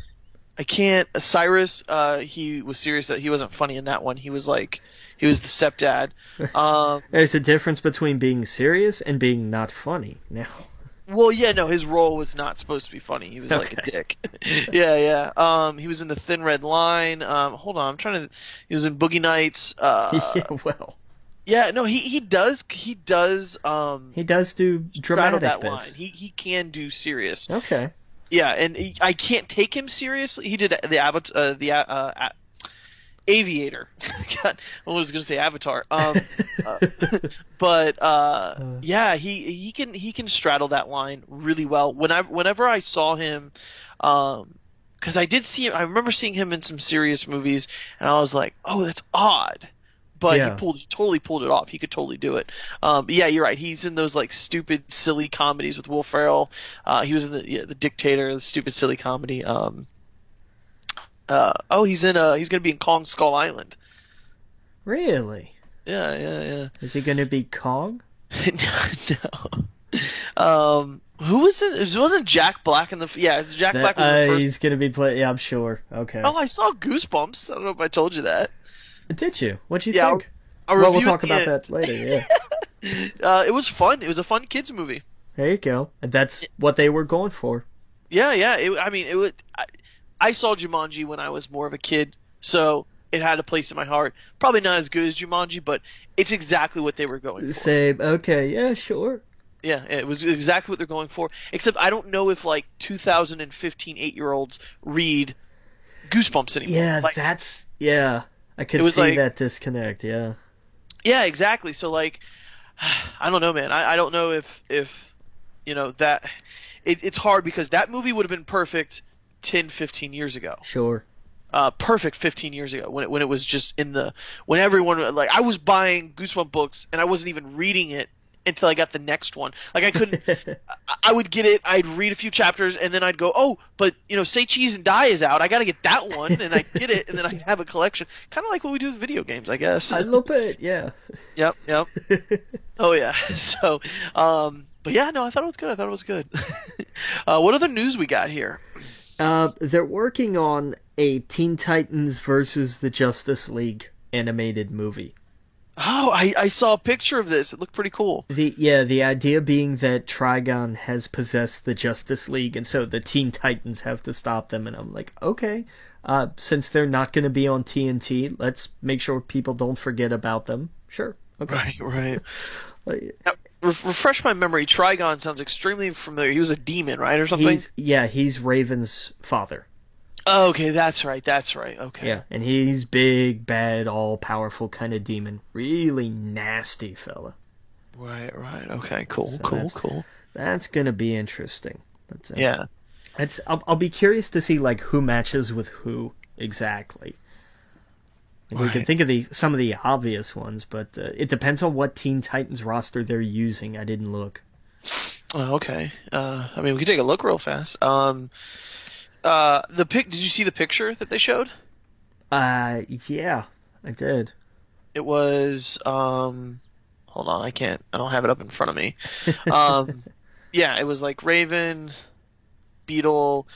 I can't. Cyrus. He was serious. That he wasn't funny in that one. He was the stepdad. There's a difference between being serious and being not funny. Now. Well, yeah, no, his role was not supposed to be funny. He was like a dick. Yeah. He was in The Thin Red Line. Hold on, I'm trying to. He was in Boogie Nights. Yeah, well. Yeah, no, he does. He does do dramatic that bits. line. He can do serious. Okay. Yeah, and I can't take him seriously. He did the Aviator. God, I was going to say Avatar. But yeah, he can straddle that line really well. Whenever I saw him, because I did see him, I remember seeing him in some serious movies, and I was like, oh, that's odd. But he totally pulled it off. He could totally do it. But yeah, you're right. He's in those like stupid, silly comedies with Will Ferrell. He was in the Dictator, the stupid, silly comedy. He's gonna be in Kong Skull Island. Really? Yeah. Is he gonna be Kong? No. Who was it? It wasn't Jack Black in the. Yeah, Jack Black was the first. He's gonna be Yeah, I'm sure. Okay. Oh, I saw Goosebumps. I don't know if I told you that. Did you? What'd you think? We'll talk about that later. Yeah. It was fun. It was a fun kids movie. There you go. And that's what they were going for. Yeah. I saw Jumanji when I was more of a kid, so it had a place in my heart. Probably not as good as Jumanji, but it's exactly what they were going for. Same. Okay. Yeah. Sure. Yeah, it was exactly what they're going for. Except I don't know if like 2015 8-year-olds read Goosebumps anymore. Yeah, I could see that disconnect. Yeah. Yeah, exactly. So like, I don't know, man. I don't know if that it's hard because that movie would have been perfect 10, 15 years ago. Sure. Perfect 15 years ago when it was just when everyone, like, I was buying Goosebumps books and I wasn't even reading it until I got the next one. Like, I couldn't. I would get it. I'd read a few chapters and then I'd go, oh, but Say Cheese and Die is out. I got to get that one, and I get it, and then I have a collection. Kind of like what we do with video games, I guess. A little bit, yeah. Yep. Oh yeah. So, but yeah, no, I thought it was good. What other news we got here? They're working on a Teen Titans versus the Justice League animated movie. Oh, I saw a picture of this. It looked pretty cool. The idea being that Trigon has possessed the Justice League, and so the Teen Titans have to stop them. And I'm like, okay, since they're not going to be on TNT, let's make sure people don't forget about them. Sure. Okay. Right. Now, refresh my memory. Trigon sounds extremely familiar. He was a demon, right, or something? He's Raven's father. Oh, okay, that's right. Okay. Yeah, and he's big, bad, all-powerful kind of demon. Really nasty fella. Right. Okay, cool. That's gonna be interesting. Yeah. I'll be curious to see like who matches with who exactly. We can think of some of the obvious ones, but it depends on what Teen Titans roster they're using. I didn't look. Oh, okay. I mean, we can take a look real fast. Did you see the picture that they showed? Yeah, I did. It was hold on, I don't have it up in front of me. Yeah, it was like Raven, Beetle,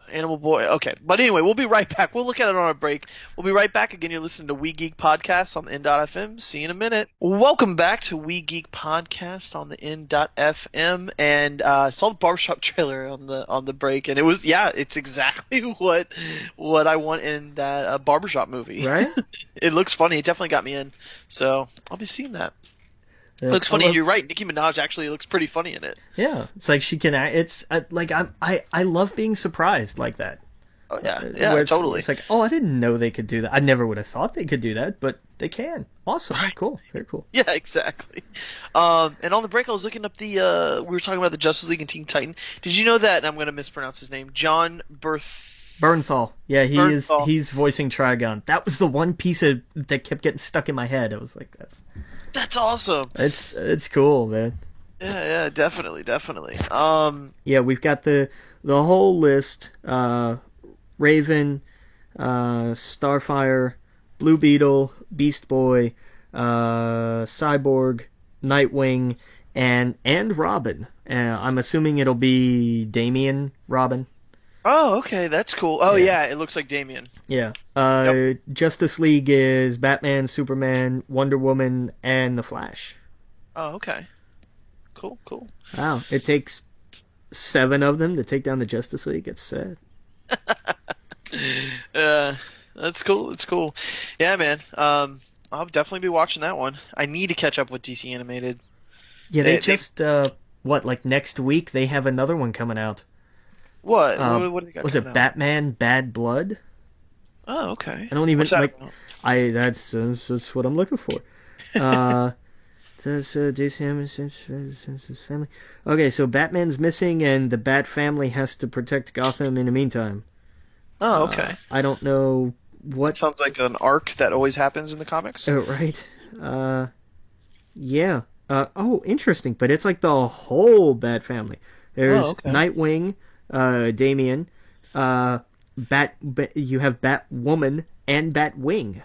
Animal Boy. Okay, but anyway, we'll be right back. We'll look at it on a break. We'll be right back. Again, you're listening to We Geek Podcast on the N.FM. See you in a minute. Welcome back to We Geek Podcast on the N.FM. And saw the barbershop trailer on the break, and it's exactly what I want in that barbershop movie. Right? It looks funny. It definitely got me in. So I'll be seeing that. It looks funny, and you're right. Nicki Minaj actually looks pretty funny in it. Yeah, it's like she can act. It's like I love being surprised like that. Oh yeah, totally. It's like, oh, I didn't know they could do that. I never would have thought they could do that, but they can. Awesome. Right. Cool. Very cool. Yeah, exactly. And on the break, I was looking up the. We were talking about the Justice League and Teen Titan. Did you know that? And I'm going to mispronounce his name. John Bernthal. Yeah, Bernthal. he's voicing Trigon. That was the one piece that kept getting stuck in my head. I was like, That's awesome. It's cool, man. Yeah, definitely. Yeah, we've got the whole list. Raven, Starfire, Blue Beetle, Beast Boy, Cyborg, Nightwing, and Robin. I'm assuming it'll be Damian Robin. Oh, okay, that's cool. Oh, yeah, it looks like Damian. Yeah. Yep. Justice League is Batman, Superman, Wonder Woman, and The Flash. Oh, okay. Cool. Wow, it takes 7 of them to take down the Justice League. It's sad. That's cool. Yeah, man. I'll definitely be watching that one. I need to catch up with DC Animated. Yeah, they just like next week they have another one coming out. What? What do they got? Was it out? Batman Bad Blood? Oh, okay. I don't even What's that like. about? That's what I'm looking for. DC his family. Okay, so Batman's missing, and the Bat family has to protect Gotham in the meantime. Oh, okay. I don't know what. Sounds like an arc that always happens in the comics. Oh, right. Yeah. Oh, interesting. But it's like the whole Bat family. There's Nightwing, Damian, you have Batwoman and Batwing.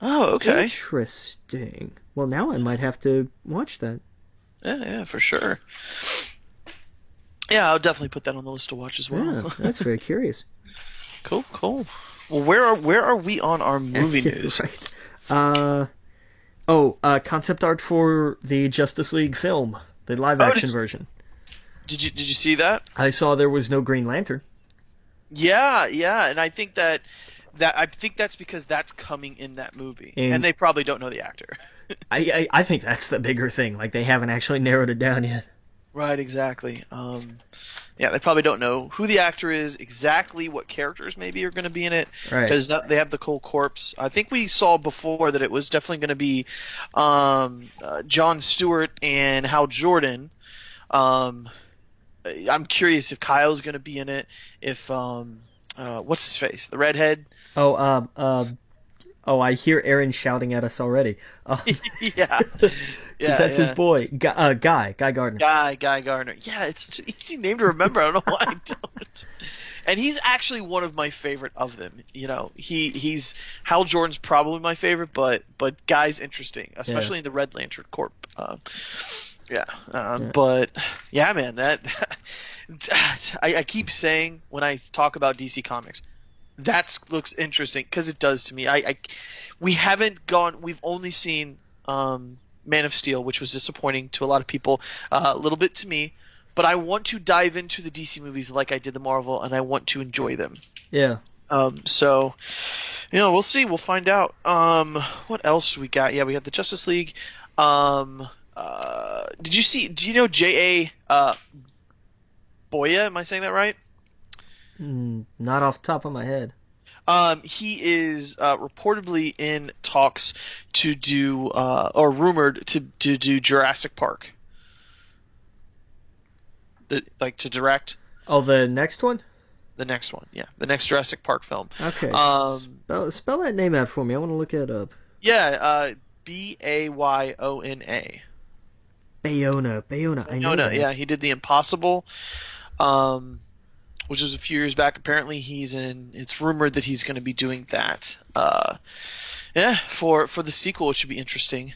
Oh, okay. Interesting. Well, now I might have to watch that. Yeah, for sure. Yeah, I'll definitely put that on the list to watch as well. Yeah, that's very curious. Cool. Well, where are we on our movie news? Right. Concept art for the Justice League film, the live action version. Did you see that? I saw there was no Green Lantern. Yeah, and I think that's because that's coming in that movie, and they probably don't know the actor. I think that's the bigger thing. Like, they haven't actually narrowed it down yet. Right, exactly. Yeah, they probably don't know who the actor is, exactly what characters maybe are going to be in it, because they have the Cold Corpse. I think we saw before that it was definitely going to be Jon Stewart and Hal Jordan. I'm curious if Kyle's going to be in it. If what's his face, the redhead? I hear Aaron shouting at us already. Yeah, that's his boy, Guy Gardner. Guy Gardner. Yeah, it's an easy name to remember. I don't know why I don't. And he's actually one of my favorite of them. You know, he's Hal Jordan's probably my favorite, but Guy's interesting, especially in the Red Lantern Corp. But yeah, man, that I keep saying when I talk about DC Comics, that looks interesting because it does to me. We've only seen Man of Steel, which was disappointing to a lot of people, a little bit to me. But I want to dive into the DC movies like I did the Marvel, and I want to enjoy them. Yeah. So, we'll see. We'll find out. What else we got? Yeah, we got the Justice League. Do you know J.A. Boya? Am I saying that right? Not off the top of my head. He is reportedly in talks to do, or rumored to do Jurassic Park. To direct. Oh, the next one? The next one, yeah. The next Jurassic Park film. Okay. Spell that name out for me. I want to look it up. Yeah, Bayona. Bayona. I know that. Yeah, he did The Impossible, which was a few years back. Apparently, it's rumored that he's going to be doing that. For the sequel, it should be interesting.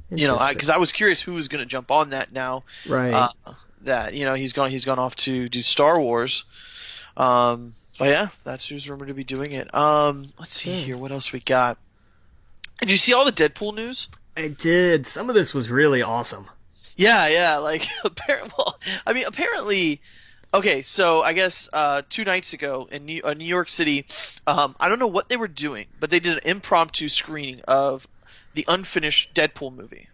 Because I was curious who was going to jump on that now. Right. That he's gone off to do Star Wars. But yeah, that's who's rumored to be doing it. Let's see here, what else we got. Did you see all the Deadpool news? I did. Some of this was really awesome. Yeah. Like, apparently. Okay, so I guess 2 nights ago in New York City, I don't know what they were doing, but they did an impromptu screening of the unfinished Deadpool movie.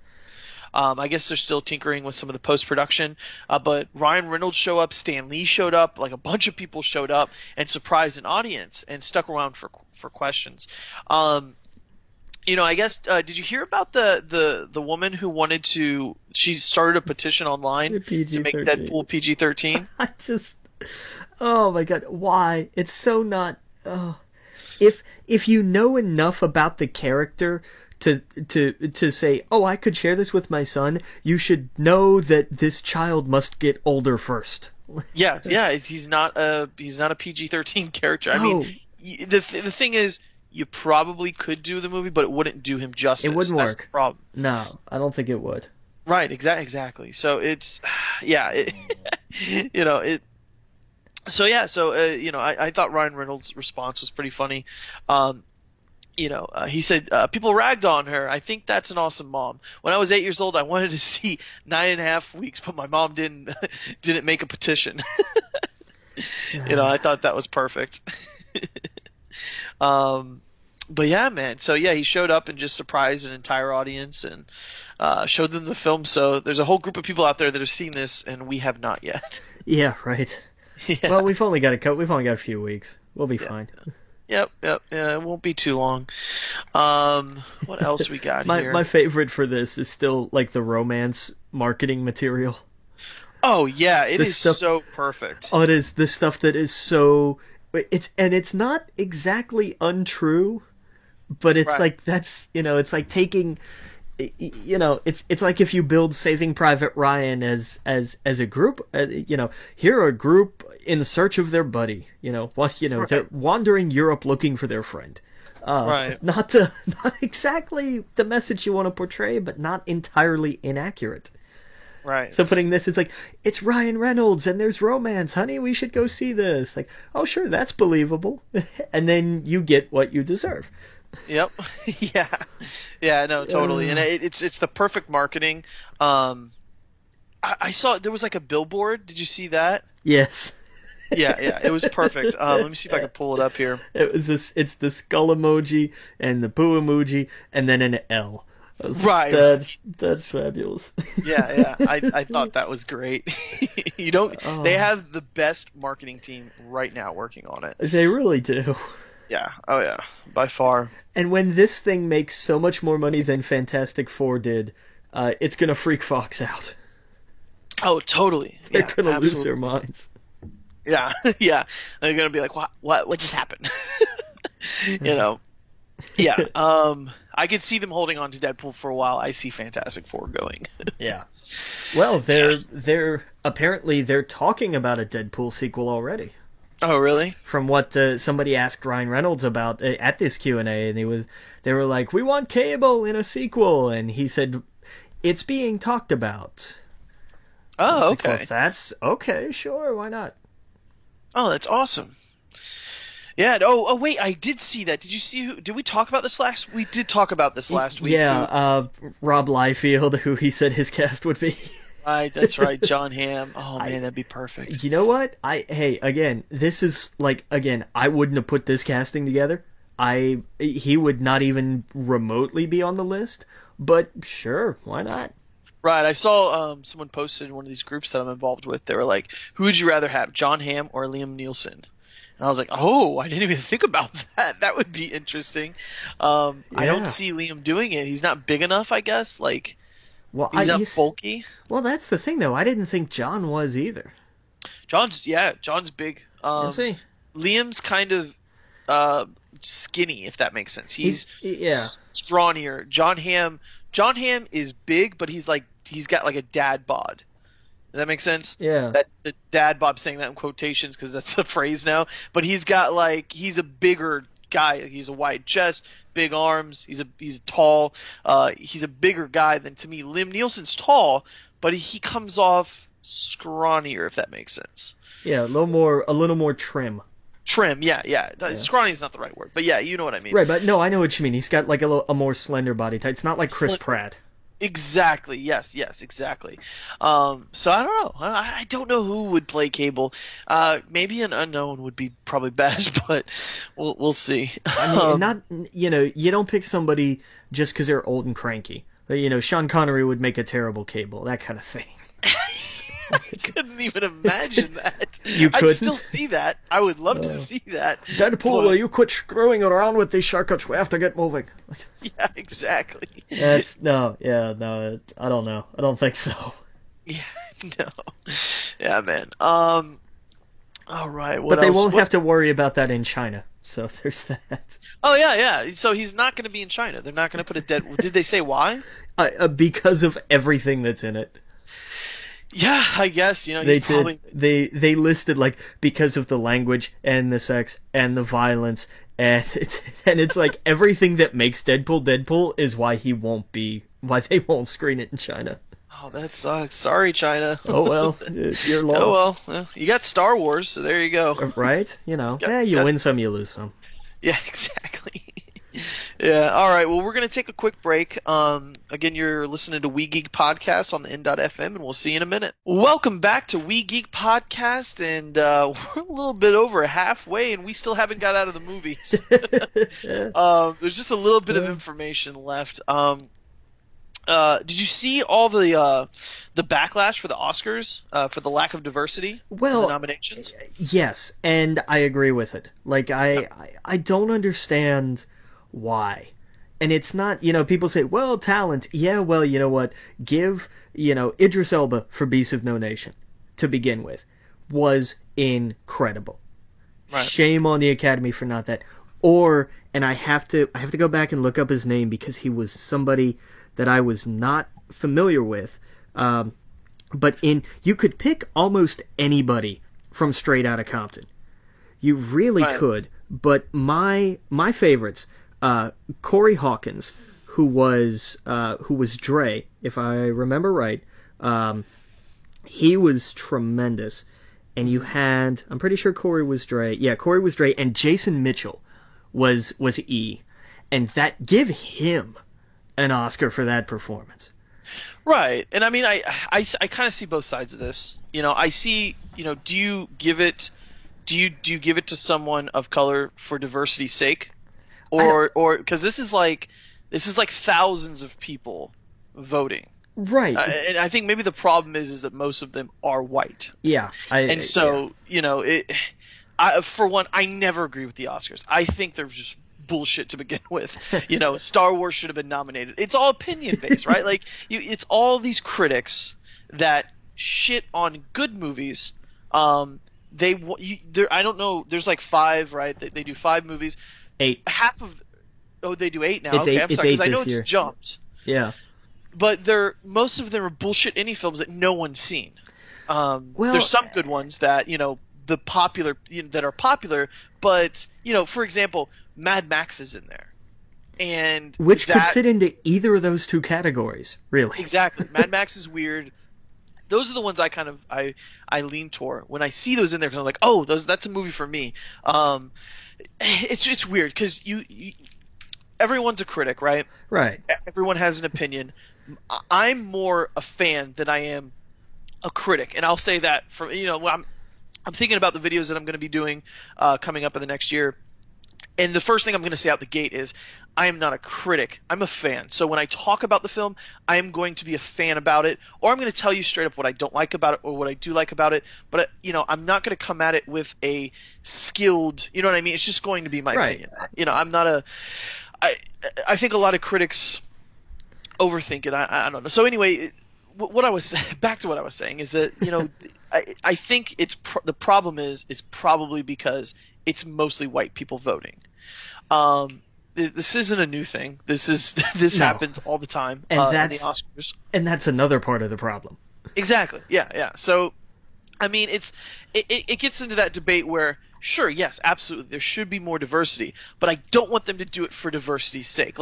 I guess they're still tinkering with some of the post-production. But Ryan Reynolds showed up, Stan Lee showed up, like a bunch of people showed up and surprised an audience and stuck around for questions. I guess did you hear about the woman who wanted to? She started a petition online to make Deadpool PG-13. Oh my god, why? It's so not. Oh. If you know enough about the character to say, oh, I could share this with my son, you should know that this child must get older first. Yeah, he's not a PG-13 character. No. I mean, the thing is, you probably could do the movie, but it wouldn't do him justice. It wouldn't That's work. The problem. No, I don't think it would. Right, exactly. So it's, I thought Ryan Reynolds' response was pretty funny. He said, people ragged on her. I think that's an awesome mom. When I was 8 years old, I wanted to see 9.5 weeks, but my mom didn't make a petition. I thought that was perfect. But yeah, man. So yeah, he showed up and just surprised an entire audience and showed them the film. So there's a whole group of people out there that have seen this, and we have not yet. Yeah, right. Yeah. Well, we've only got a few weeks. We'll be fine. Yep. Yeah, it won't be too long. What else we got here? My favorite for this is still like the romance marketing material. Oh yeah, it is so perfect. Oh, it is the stuff that is so. It's not exactly untrue, but it's like that's it's like taking. It's like if you build Saving Private Ryan as a group, here are a group in search of their buddy, they're wandering Europe looking for their friend. Not exactly the message you want to portray, but not entirely inaccurate. Right. So putting this, it's Ryan Reynolds and there's romance, honey, we should go see this. Like, oh sure, that's believable. And then you get what you deserve. Yep. Yeah. No, totally. And it's the perfect marketing. I saw there was like a billboard. Did you see that? Yes. Yeah. It was perfect. Let me see if I can pull it up here. It's the skull emoji and the boo emoji and then an L. Right. That's fabulous. Yeah. I thought that was great. They have the best marketing team right now working on it. They really do. Yeah. Oh yeah. By far. And when this thing makes so much more money than Fantastic Four did, it's gonna freak Fox out. Oh, totally. They're gonna lose their minds. Yeah. They're gonna be like, what just happened? Yeah. I could see them holding on to Deadpool for a while. I see Fantastic Four going. Yeah. Well, they're apparently talking about a Deadpool sequel already. Oh, really? From what somebody asked Ryan Reynolds about at this Q&A, and they were like, "We want Cable in a sequel," and he said, "It's being talked about." Oh, okay. Like, well, that's okay. Sure, why not? Oh, that's awesome. Yeah. Oh, wait. I did see that. Did you see did we talk about this last? We did talk about this last week. Yeah. Rob Liefeld, who he said his cast would be. Right. That's right. John Hamm. Oh man, that'd be perfect. You know what? This is I wouldn't have put this casting together. He would not even remotely be on the list. But sure, why not? Right. I saw someone posted in one of these groups that I'm involved with. They were like, "Who would you rather have, John Hamm or Liam Neeson?" And I was like, "Oh, I didn't even think about that. That would be interesting." I don't see Liam doing it. He's not big enough, I guess. He's not bulky. Well, that's the thing, though. I didn't think John was either. John's big. Is he? Liam's kind of skinny, if that makes sense. He's scrawnier. John Hamm is big, but he's got like a dad bod. Does that make sense? Yeah. The dad bod, saying that in quotations because that's a phrase now. But he's a bigger guy. He's a wide chest, big arms. He's tall. He's a bigger guy than, to me, Liam Neeson's tall, but he comes off scrawnier, if that makes sense. Yeah, a little more trim. Trim, yeah. Scrawny is not the right word, but yeah, you know what I mean. Right, but no, I know what you mean. He's got like a more slender body type. It's not like Chris Pratt. Exactly. Yes. Yes. Exactly. So I don't know. I don't know who would play Cable. Maybe an unknown would be probably best, but we'll see. I mean, and not, you don't pick somebody just because they're old and cranky. Sean Connery would make a terrible Cable, that kind of thing. I couldn't even imagine that. You I'd couldn't? still see that. I would love to see that. Deadpool, will you quit screwing around with these shortcuts? We have to get moving. Yeah, exactly. I don't know. I don't think so. Yeah, no. Yeah, man. All right. What But they else? won't have to worry about that in China. So there's that. Oh yeah. So he's not going to be in China. They're not going to put a dead. Did they say why? Because of everything that's in it. Yeah, I guess They probably... did. They listed because of the language and the sex and the violence and it's like everything that makes Deadpool is why they won't screen it in China. Oh, that sucks. Sorry, China. Oh well, you're lost. Oh well, you got Star Wars, so there you go. Right? You win some, you lose some. Yeah, exactly. Yeah, all right. Well, we're going to take a quick break. Again, you're listening to We Geek Podcast on the N.FM, and we'll see you in a minute. Welcome back to We Geek Podcast, and we're a little bit over halfway, and we still haven't got out of the movies. There's just a little bit of information left. Did you see all the backlash for the Oscars for the lack of diversity in the nominations? Yes, and I agree with it. I don't understand why. And it's not, people say, well, talent. Yeah, well, you know what? Give, Idris Elba for Beasts of No Nation, to begin with, was incredible. Right. Shame on the Academy for not that. And I have to go back and look up his name because he was somebody that I was not familiar with. But you could pick almost anybody from Straight Outta Compton. You really could. But my favorites, Corey Hawkins, who was Dre, if I remember right, he was tremendous. And you had, I'm pretty sure Corey was Dre. Yeah, Corey was Dre, and Jason Mitchell was E. And give him an Oscar for that performance. Right. And I mean, I kind of see both sides of this. I see, do you give it to someone of color for diversity's sake? Or because this is like thousands of people voting. Right. And I think maybe the problem is that most of them are white. Yeah. For one, I never agree with the Oscars. I think they're just bullshit to begin with. Star Wars should have been nominated. It's all opinion based, right? It's all these critics that shit on good movies. I don't know. There's 5, right? They do 5 movies. 8. Half of. Oh, they do 8 now. I'm sorry, because I know it's jumped. Yeah. But most of them are bullshit indie films that no one's seen. There's some good ones that the popular that are popular, but for example, Mad Max is in there, and which could fit into either of those two categories, really. Exactly. Mad Max is weird. Those are the ones I lean toward when I see those in there because I'm like, oh, that's a movie for me. It's weird because everyone's a critic, right? Right. Everyone has an opinion. I'm more a fan than I am a critic, and I'll say that from I'm thinking about the videos that I'm going to be doing coming up in the next year. And the first thing I'm going to say out the gate is I am not a critic. I'm a fan. So when I talk about the film, I am going to be a fan about it, or I'm going to tell you straight up what I don't like about it or what I do like about it. But, I'm not going to come at it with a skilled – you know what I mean? It's just going to be my opinion. I'm not a – I think a lot of critics overthink it. I don't know. So anyway – what I was back to what I was saying is that I think the problem is probably because it's mostly white people voting. This isn't a new thing. This happens all the time in the Oscars. And that's another part of the problem. Exactly. Yeah. So I mean, it gets into that debate where sure, yes, absolutely, there should be more diversity, but I don't want them to do it for diversity's sake.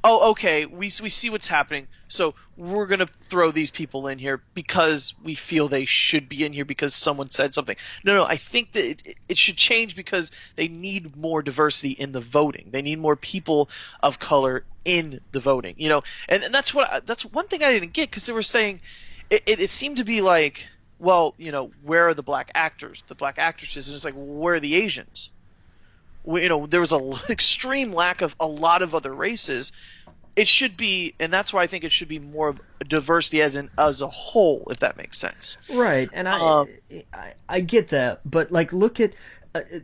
Okay, we see what's happening, so we're going to throw these people in here because we feel they should be in here because someone said something. No, I think that it should change because they need more diversity in the voting. They need more people of color in the voting, and that's one thing I didn't get, because they were saying it seemed to be like, well, where are the black actors, the black actresses, and it's like, where are the Asians? There was an extreme lack of a lot of other races. It should be, and that's why I think it should be more of a diversity as a whole, if that makes sense. Right, and I get that, but like, look at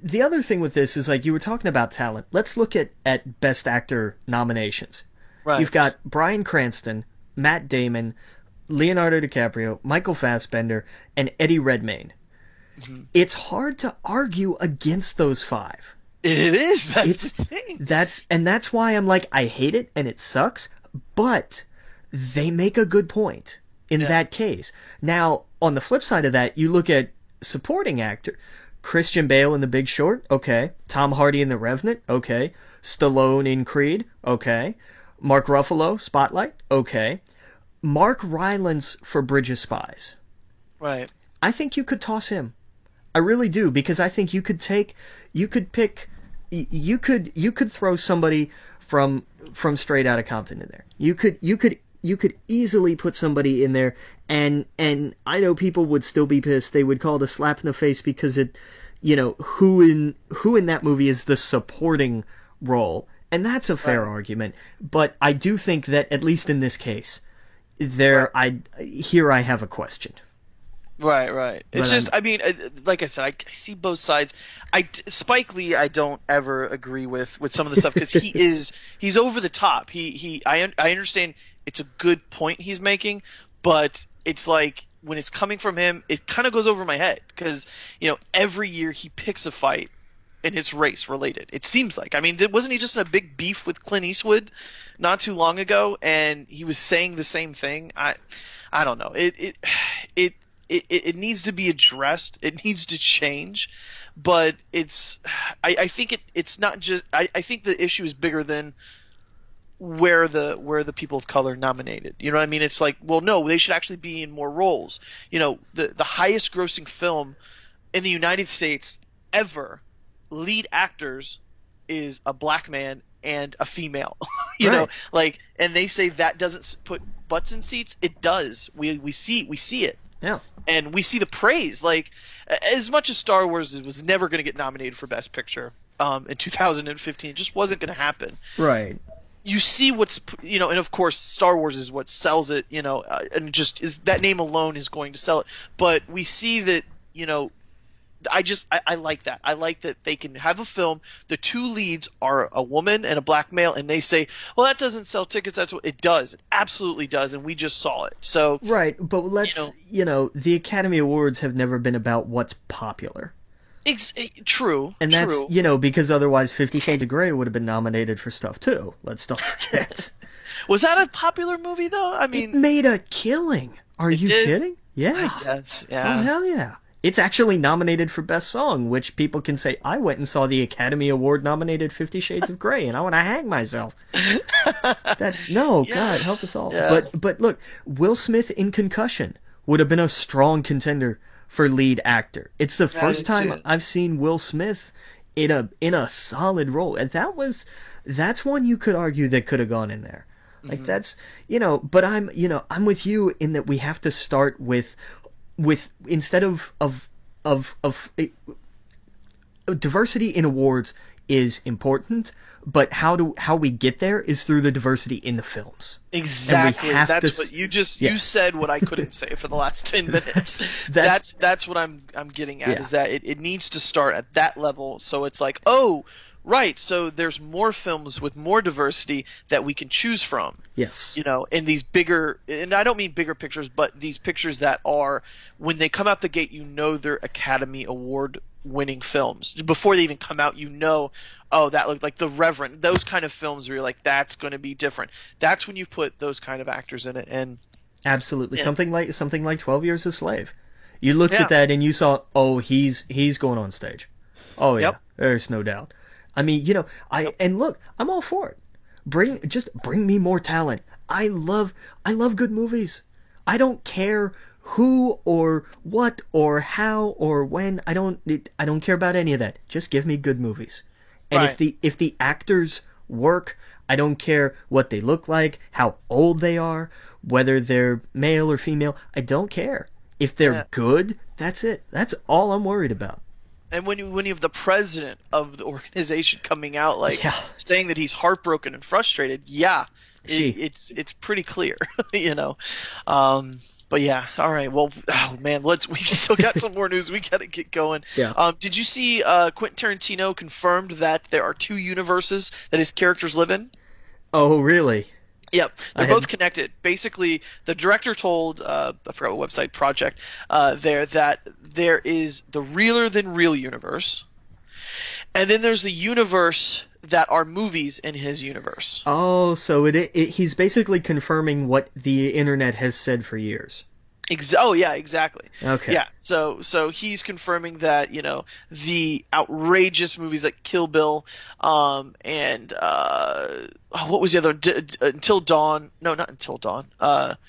the other thing with this is, like, you were talking about talent. Let's look at Best Actor nominations. Right. You've got Bryan Cranston, Matt Damon, Leonardo DiCaprio, Michael Fassbender, and Eddie Redmayne. Mm-hmm. It's hard to argue against those five. It is. That's the thing. That's why I'm like, I hate it and it sucks, but they make a good point in that case. Now, on the flip side of that, you look at supporting actor. Christian Bale in The Big Short, okay. Tom Hardy in The Revenant, okay. Stallone in Creed, okay. Mark Ruffalo, Spotlight, okay. Mark Rylance for Bridge of Spies. Right. I think you could toss him. I really do, because I think you could throw somebody from Straight Outta Compton in there. You could easily put somebody in there, and I know people would still be pissed. They would call it a slap in the face, because who in that movie is the supporting role, and that's a fair argument. But I do think that, at least in this case, I have a question. Right. It's just, like I said, I see both sides. Spike Lee, I don't ever agree with some of the stuff, because he's over the top. I understand it's a good point he's making, but it's like, when it's coming from him, it kind of goes over my head, because every year he picks a fight and it's race related. It seems like, wasn't he just in a big beef with Clint Eastwood not too long ago, and he was saying the same thing? I don't know. It needs to be addressed. It needs to change, but I think it's not just. I think the issue is bigger than where the people of color nominated. You know what I mean? It's like, well, no, they should actually be in more roles. The highest grossing film in the United States ever, lead actors is a black man and a female. you know, like, and they say that doesn't put butts in seats. It does. We see it. Yeah. And we see the praise. Like, as much as Star Wars was never going to get nominated for Best Picture in 2015, it just wasn't going to happen. Right. You see what's, and of course Star Wars is what sells it, and just that name alone is going to sell it. But we see that, I like that. I like that they can have a film. The two leads are a woman and a black male, and they say, well, that doesn't sell tickets. That's what it does. It absolutely does, and we just saw it. So right, but let's the Academy Awards have never been about what's popular. True, and that's because otherwise 50 Shades of Grey would have been nominated for stuff too. Let's don't forget. Was that a popular movie though? It made a killing. Are you kidding? Yeah. I guess, yeah. Oh hell yeah. It's actually nominated for Best Song, which people can say, I went and saw the Academy Award nominated 50 Shades of Grey, and I want to hang myself. God, help us all. Yeah. But look, Will Smith in Concussion would have been a strong contender for lead actor. It's the first time I've seen Will Smith in a solid role, and that's one you could argue that could have gone in there. Like, that's, but I'm with you in that we have to start with instead of diversity in awards is important, but how we get there is through the diversity in the films. Exactly. That's what you you said what I couldn't say for the last 10 minutes. That's what I'm getting at, is that it needs to start at that level. So it's like, oh, right, so there's more films with more diversity that we can choose from. Yes. In these bigger, and I don't mean bigger pictures, but these pictures that are, when they come out the gate, they're Academy Award winning films. Before they even come out, oh, that looked like The Reverend. Those kind of films where you're like, that's going to be different. That's when you put those kind of actors in it. And absolutely. Something like 12 Years a Slave. You looked at that and you saw, oh, he's going on stage. Oh yeah, there's no doubt. And look, I'm all for it. Bring me more talent. I love good movies. I don't care who or what or how or when. I don't care about any of that. Just give me good movies. And if the actors work, I don't care what they look like, how old they are, whether they're male or female. I don't care. If they're good, that's it. That's all I'm worried about. And when you have the president of the organization coming out saying that he's heartbroken and frustrated, it's pretty clear, you know. But yeah, all right. Well, oh man, we still got some more news. We got to get going. Yeah. Did you see Quentin Tarantino confirmed that there are 2 universes that his characters live in? Oh, really? Yep, they're both connected. Basically, the director told I forgot what website project that there is the realer than real universe, and then there's the universe that are movies in his universe. Oh, so he's basically confirming what the internet has said for years. Oh yeah, exactly. Okay. Yeah. So he's confirming that, you know, the outrageous movies like Kill Bill, and what was the other? Until Dawn? No, not Until Dawn. What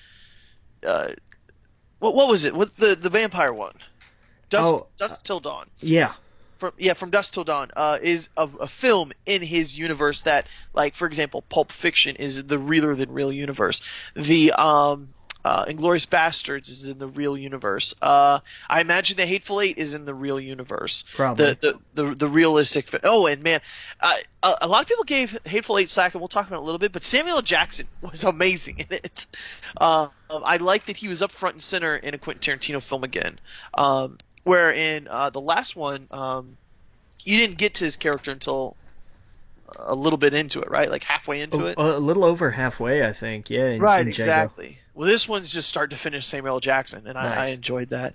was it? What the vampire one? Dusk Till Dawn. Yeah. From Dusk Till Dawn is a film in his universe that, like, for example, Pulp Fiction is the realer than real universe. The Inglourious Bastards is in the real universe. I imagine The Hateful Eight is in the real universe. Probably. The realistic. Oh, and man, a lot of people gave Hateful Eight slack, and we'll talk about it a little bit. But Samuel L. Jackson was amazing in it. I like that he was up front and center in a Quentin Tarantino film again. Where in the last one, you didn't get to his character until a little bit into it, right? Like halfway into it? A little over halfway, I think. Yeah. Right, exactly. Well, this one's just start to finish Samuel L. Jackson, and nice. I enjoyed that.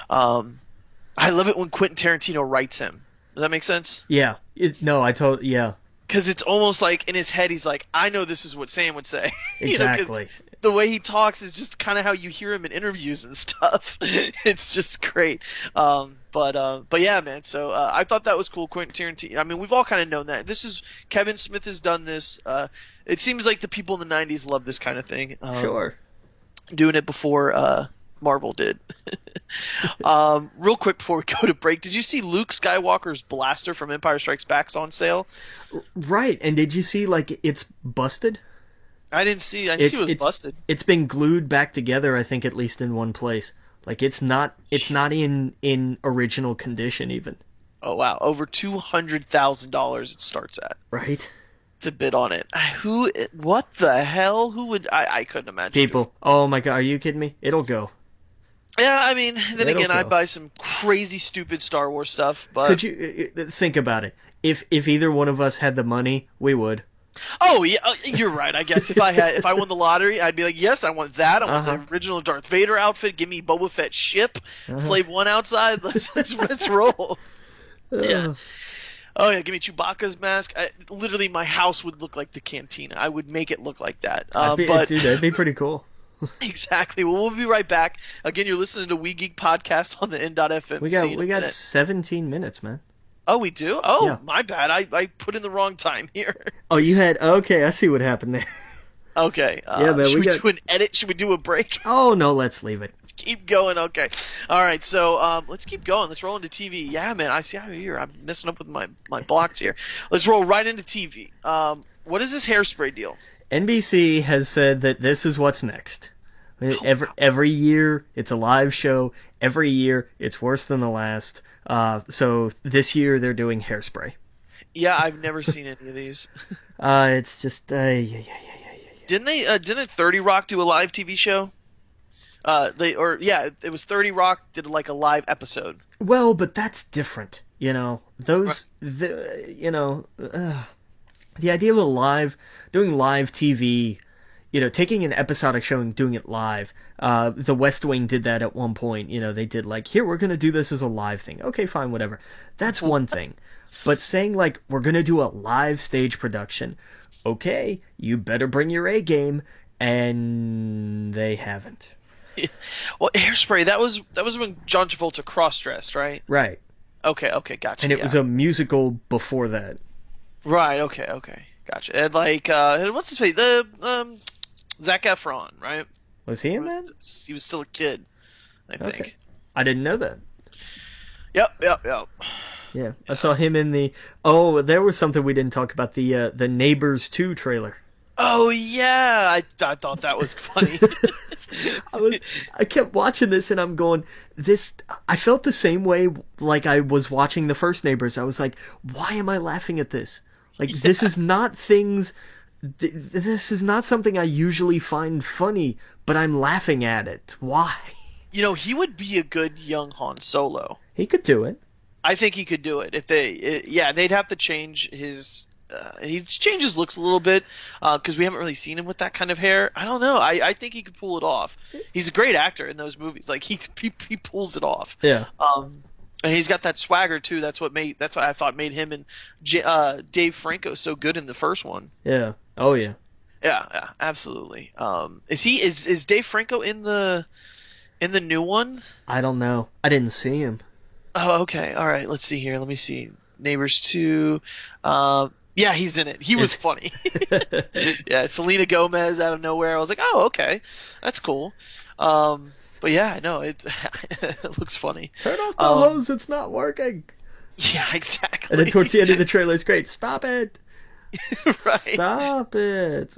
I love it when Quentin Tarantino writes him. Does that make sense? Yeah. Yeah. Because it's almost like in his head he's like, I know this is what Sam would say. Exactly. The way he talks is just kind of how you hear him in interviews and stuff. It's just great. But yeah, man. So I thought that was cool. Quentin Tarantino. I mean, we've all kind of known that. Kevin Smith has done this. It seems like the people in the '90s love this kind of thing. Sure. Doing it before Marvel did. Real quick before we go to break, did you see Luke Skywalker's blaster from Empire Strikes Back's on sale? Right, and did you see it's busted? I didn't see. I see it was busted. It's been glued back together, I think, at least in one place. It's not in original condition even. Oh wow, over $200,000 it starts at. Right. It's a bid on it. What the hell? Who would? I couldn't imagine. People. Oh my god, are you kidding me? It'll go. Yeah, I mean, then again, I buy some crazy, stupid Star Wars stuff. But could you think about it? If either one of us had the money, we would. Oh yeah, you're right. I guess if I won the lottery, I'd be like, yes, I want that. I want the original Darth Vader outfit. Give me Boba Fett ship. Slave One outside. Let's roll. Yeah. Oh yeah, give me Chewbacca's mask. Literally, my house would look like the cantina. I would make it look like that. Dude, that'd be pretty cool. Exactly. Well, we'll be right back. Again, you're listening to We Geek Podcast on the N.FM. We got 17 minutes, man. Oh, we do? Oh, yeah. My bad. I put in the wrong time here. Oh, you had... Okay, I see what happened there. Okay. Yeah, man, should we do an edit? Should we do a break? Oh, no, let's leave it. Keep going. Okay. All right, so let's keep going. Let's roll into TV. Yeah, man, I see how you're... I'm messing up with my blocks here. Let's roll right into TV. What is this Hairspray deal? NBC has said that this is what's next. Every year, it's a live show. Every year, it's worse than the last. So this year, they're doing Hairspray. Yeah, I've never seen any of these. It's just Didn't 30 Rock do a live TV show? It was 30 Rock did like a live episode. Well, but that's different. The idea of doing live TV. Taking an episodic show and doing it live. The West Wing did that at one point. They did here, we're going to do this as a live thing. Okay, fine, whatever. That's one thing. But saying we're going to do a live stage production. Okay, you better bring your A game. And they haven't. Well, Hairspray, that was when John Travolta cross-dressed, right? Right. Okay, gotcha. And it was a musical before that. Right, okay. Gotcha. And what's his face? Zac Efron, right? Was he in that? He was still a kid, I think. Okay. I didn't know that. Yep. Yeah, I saw him in the. Oh, there was something we didn't talk about, the Neighbors 2 trailer. Oh yeah, I thought that was funny. I kept watching this and I'm going, this. I felt the same way like I was watching the first Neighbors. I was like, why am I laughing at this? Like this is not things. This is not something I usually find funny, but I'm laughing at it. Why? You know, he would be a good young Han Solo. He could do it. I think he could do it if they'd have to change his. He change his looks a little bit because we haven't really seen him with that kind of hair. I don't know. I think he could pull it off. He's a great actor in those movies. Like he pulls it off. Yeah. And he's got that swagger too. That's what I thought made him and Dave Franco so good in the first one. Yeah. Oh yeah. Yeah. Absolutely. Is Dave Franco in the new one? I don't know. I didn't see him. Oh, okay. All right. Let's see here. Let me see. Neighbors 2. Yeah, he's in it. He was funny. Yeah, Selena Gomez out of nowhere. I was like, oh, okay. That's cool. But yeah, no, it looks funny. Turn off the hose. It's not working. Yeah, exactly. And then towards the end of the trailer, it's great. Stop it. Right. Stop it.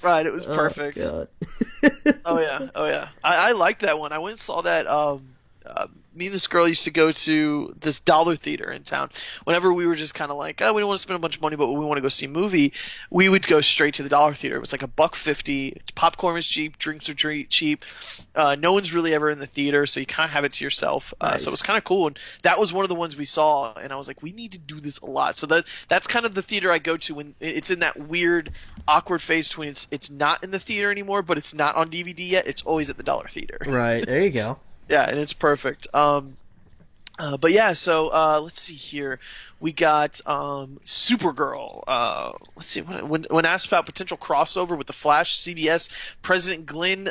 Right, it was perfect. God. Oh yeah. I liked that one. I went and saw that. Me and this girl used to go to this dollar theater in town. Whenever we were just kind of like, oh, we don't want to spend a bunch of money, but we want to go see a movie, we would go straight to the dollar theater. It was like $1.50. Popcorn was cheap, drinks are cheap. No one's really ever in the theater, so you kind of have it to yourself. Nice. So it was kind of cool. And that was one of the ones we saw, and I was like, we need to do this a lot. So that's kind of the theater I go to when it's in that weird, awkward phase between it's not in the theater anymore, but it's not on DVD yet. It's always at the dollar theater. Right, there you go. Yeah, and it's perfect. But yeah, so let's see here. We got Supergirl. Let's see. When asked about potential crossover with the Flash, CBS President Glenn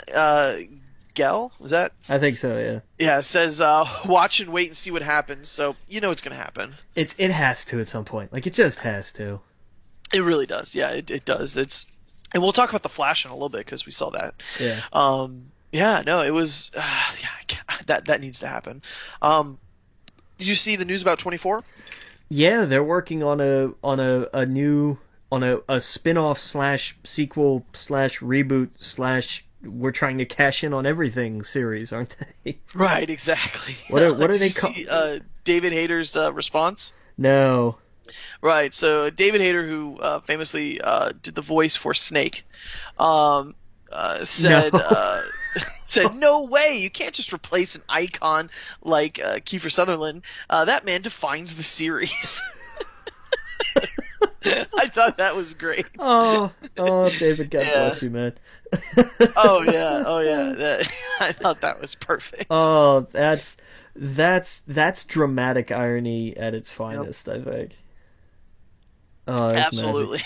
Gell, was that? I think so. Yeah. Yeah, says watch and wait and see what happens. So you know it's gonna happen. It has to at some point. Like it just has to. It really does. Yeah, it does. And we'll talk about the Flash in a little bit because we saw that. Yeah. Yeah, no, it was that needs to happen. Did you see the news about 24? Yeah, they're working on a new spin-off / sequel / reboot / we're trying to cash in on everything series, aren't they? Right, exactly. What are they called? David Hayter's response? No. Right, so David Hayter, who famously did the voice for Snake, said. No. Said, no way, you can't just replace an icon like Kiefer Sutherland. That man defines the series. I thought that was great. Oh, David, God bless you, man. Oh yeah. I thought that was perfect. Oh, that's dramatic irony at its finest, yep. I think. Oh, absolutely.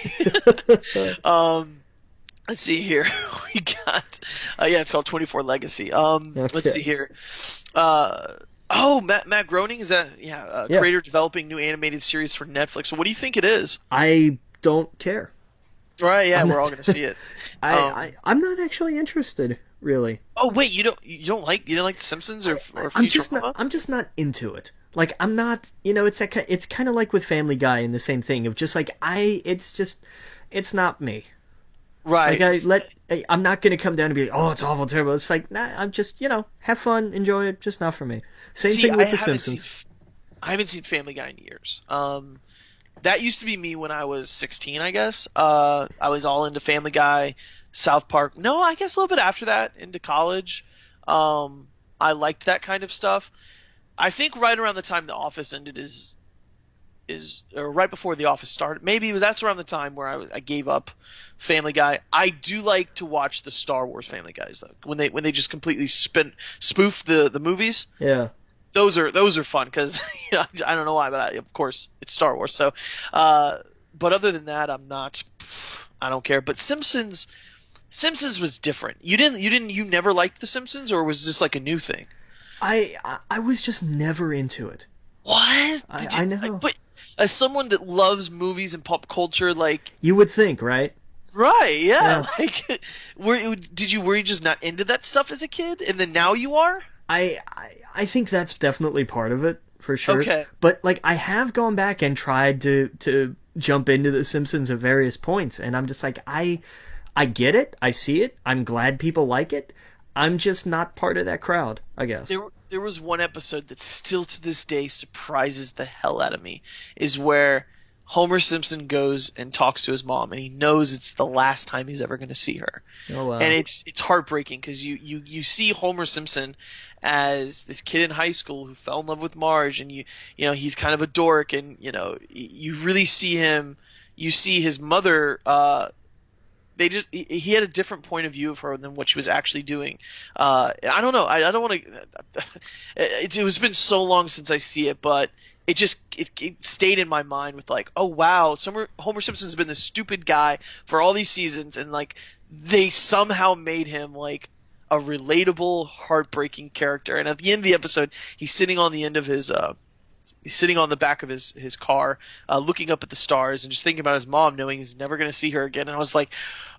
Let's see here. We got, it's called 24 Legacy. Okay. Let's see here. Matt Groening, is that, creator developing new animated series for Netflix. So what do you think it is? I don't care. Right, yeah, we're all going to see it. I'm not actually interested, really. Oh, wait, you don't like The Simpsons or Futurama? I'm just not into it. Like, I'm not, it's kind of like with Family Guy and the same thing of just like, it's not me. Right. Like I'm not going to come down and be like, oh, it's awful, terrible. It's like, nah, I'm just, have fun, enjoy it, just not for me. Same thing with The Simpsons. I haven't seen Family Guy in years. That used to be me when I was 16, I guess. I was all into Family Guy, South Park. No, I guess a little bit after that, into college. I liked that kind of stuff. I think right around the time The Office ended or right before The Office started. Maybe that's around the time where I gave up Family Guy. I do like to watch the Star Wars Family Guys though. When they just completely spoof the movies. Yeah. Those are fun because I don't know why, but of course it's Star Wars. So, but other than that, I don't care. But Simpsons was different. You never liked The Simpsons, or was this like a new thing? I was just never into it. What? I know. But as someone that loves movies and pop culture, like you would think, right? Right, yeah. Like, were you just not into that stuff as a kid, and then now you are? I think that's definitely part of it, for sure. Okay. But like I have gone back and tried to jump into The Simpsons at various points, and I'm just like I get it, I see it, I'm glad people like it. I'm just not part of that crowd, I guess. There was one episode that still to this day surprises the hell out of me, is where Homer Simpson goes and talks to his mom, and he knows it's the last time he's ever going to see her. Oh, wow. And it's heartbreaking because you see Homer Simpson as this kid in high school who fell in love with Marge, and you know he's kind of a dork, and you know you really see him. You see his mother. He had a different point of view of her than what she was actually doing. I don't know. I don't want to. It's been so long since I see it, but it stayed in my mind with like, oh wow, Homer Simpson's been this stupid guy for all these seasons, and like they somehow made him like a relatable, heartbreaking character. And at the end of the episode, he's sitting on the end of his. He's sitting on the back of his car, looking up at the stars and just thinking about his mom, knowing he's never going to see her again. And I was like,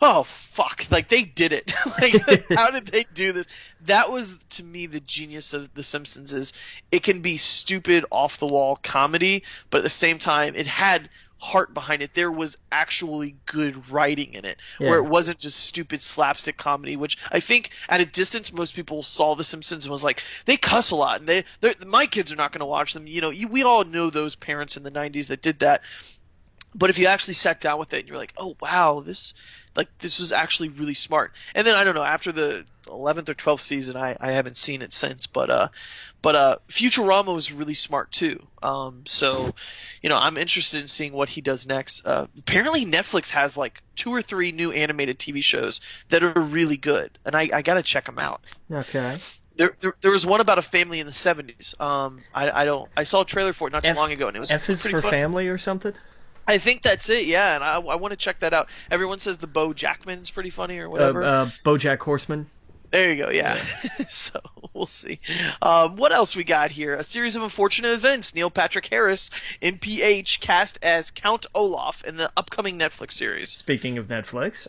oh, fuck. Like, they did it. Like, how did they do this? That was, to me, the genius of The Simpsons is it can be stupid, off-the-wall comedy, but at the same time, it had heart behind it. There was actually good writing in it, where it wasn't just stupid slapstick comedy, which I think at a distance most people saw The Simpsons and was like, they cuss a lot, and my kids are not going to watch them. You know, we all know those parents in the 90s that did that. But if you actually sat down with it and you're like, oh wow, this was actually really smart. And then I don't know, after the 11th or 12th season, I haven't seen it since, but Futurama was really smart too. So, you know, I'm interested in seeing what he does next. Apparently Netflix has like 2 or 3 new animated TV shows that are really good, and I gotta check them out. Okay. There was one about a family in the 70s. I saw a trailer for it not too long ago, and it was F is for fun. family or something? I think that's it, yeah, and I want to check that out. Everyone says the Bo Jackman's pretty funny or whatever. BoJack Horseman. There you go, yeah. So, we'll see. What else we got here? A series of unfortunate events. Neil Patrick Harris in PH cast as Count Olaf in the upcoming Netflix series. Speaking of Netflix.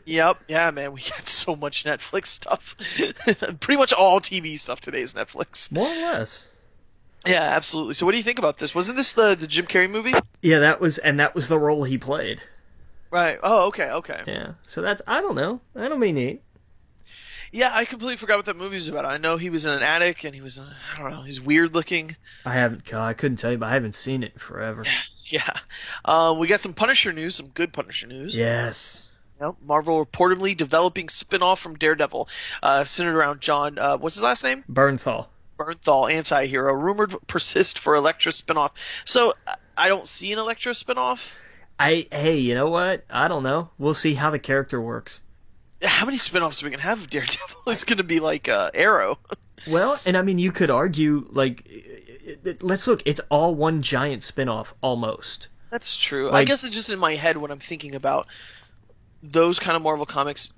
Yep, yeah, man, we got so much Netflix stuff. Pretty much all TV stuff today is Netflix. More or less. Yeah, absolutely. So what do you think about this? Wasn't this the Jim Carrey movie? Yeah, that was the role he played. Right. Oh, okay. Yeah. So I don't know. That'll be neat. Yeah, I completely forgot what that movie was about. I know he was in an attic, and he was, I don't know, he's weird looking. I couldn't tell you, but I haven't seen it in forever. Yeah. We got some Punisher news, some good Punisher news. Yes. Yep. Marvel reportedly developing spin-off from Daredevil, centered around John, what's his last name? Bernthal, anti-hero, rumored persist for Elektra spinoff. So I don't see an Elektra spinoff. Hey, you know what? I don't know. We'll see how the character works. How many spinoffs are we gonna have of Daredevil? It's gonna be like Arrow. Well, and I mean, you could argue like, let's look. It's all one giant spinoff, almost. That's true. Like, I guess it's just in my head when I'm thinking about those kind of Marvel comics.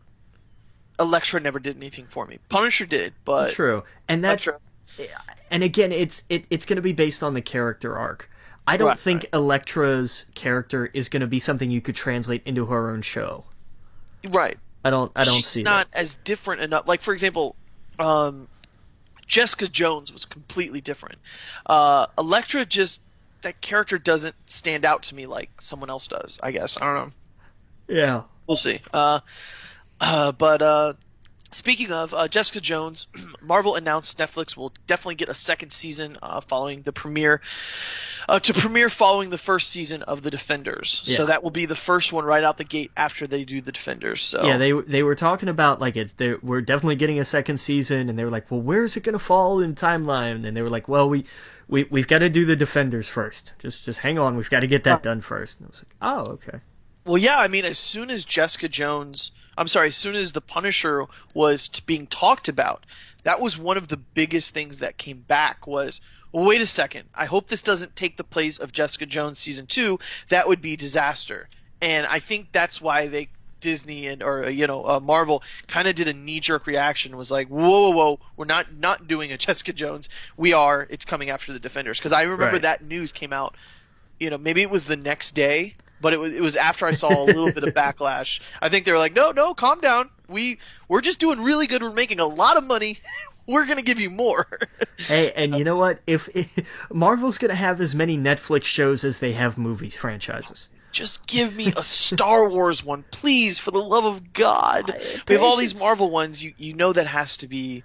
Elektra never did anything for me. Punisher did, but true, and that's true. And again, it's going to be based on the character arc. I don't think Elektra's character is going to be something you could translate into her own show. Right. I don't see that. She's not as different enough. Like, for example, Jessica Jones was completely different. Elektra that character doesn't stand out to me like someone else does, I guess. I don't know. Yeah. We'll see. Speaking of Jessica Jones, Marvel announced Netflix will definitely get a second season following the premiere. To premiere following the first season of The Defenders. Yeah. So that will be the first one right out the gate after they do The Defenders. So yeah, they were talking about like we're definitely getting a second season, and they were like, well, where is it going to fall in timeline? And they were like, well, we've got to do The Defenders first. Just hang on, we've got to get that done first. And I was like, oh, okay. Well, yeah, I mean, as soon as The Punisher was being talked about, that was one of the biggest things that came back was, well, wait a second, I hope this doesn't take the place of Jessica Jones Season 2. That would be disaster. And I think that's why Disney Marvel kind of did a knee-jerk reaction, was like, whoa, we're not doing a Jessica Jones. It's coming after The Defenders. Because I remember that news came out, maybe it was the next day, but it was after I saw a little bit of backlash. I think they were like, no, calm down. We're just doing really good. We're making a lot of money. we're gonna give you more. Hey, and you know what? If Marvel's gonna have as many Netflix shows as they have movies franchises. Just give me a Star Wars one, please, for the love of God. We have all these Marvel ones. You know that has to be.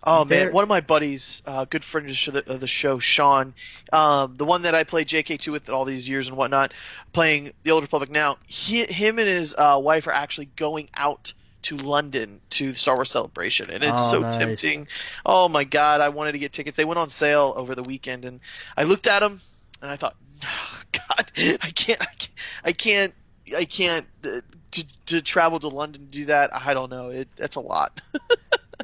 Oh man, one of my buddies, good friend of the show, Sean, the one that I played JK2 with all these years and whatnot, playing the Old Republic now. Him and his wife are actually going out to London to the Star Wars Celebration, and it's so nice. tempting. Oh my God, I wanted to get tickets. They went on sale over the weekend, and I looked at them and I thought, oh, God, I can't to travel to London to do that. I don't know. That's a lot.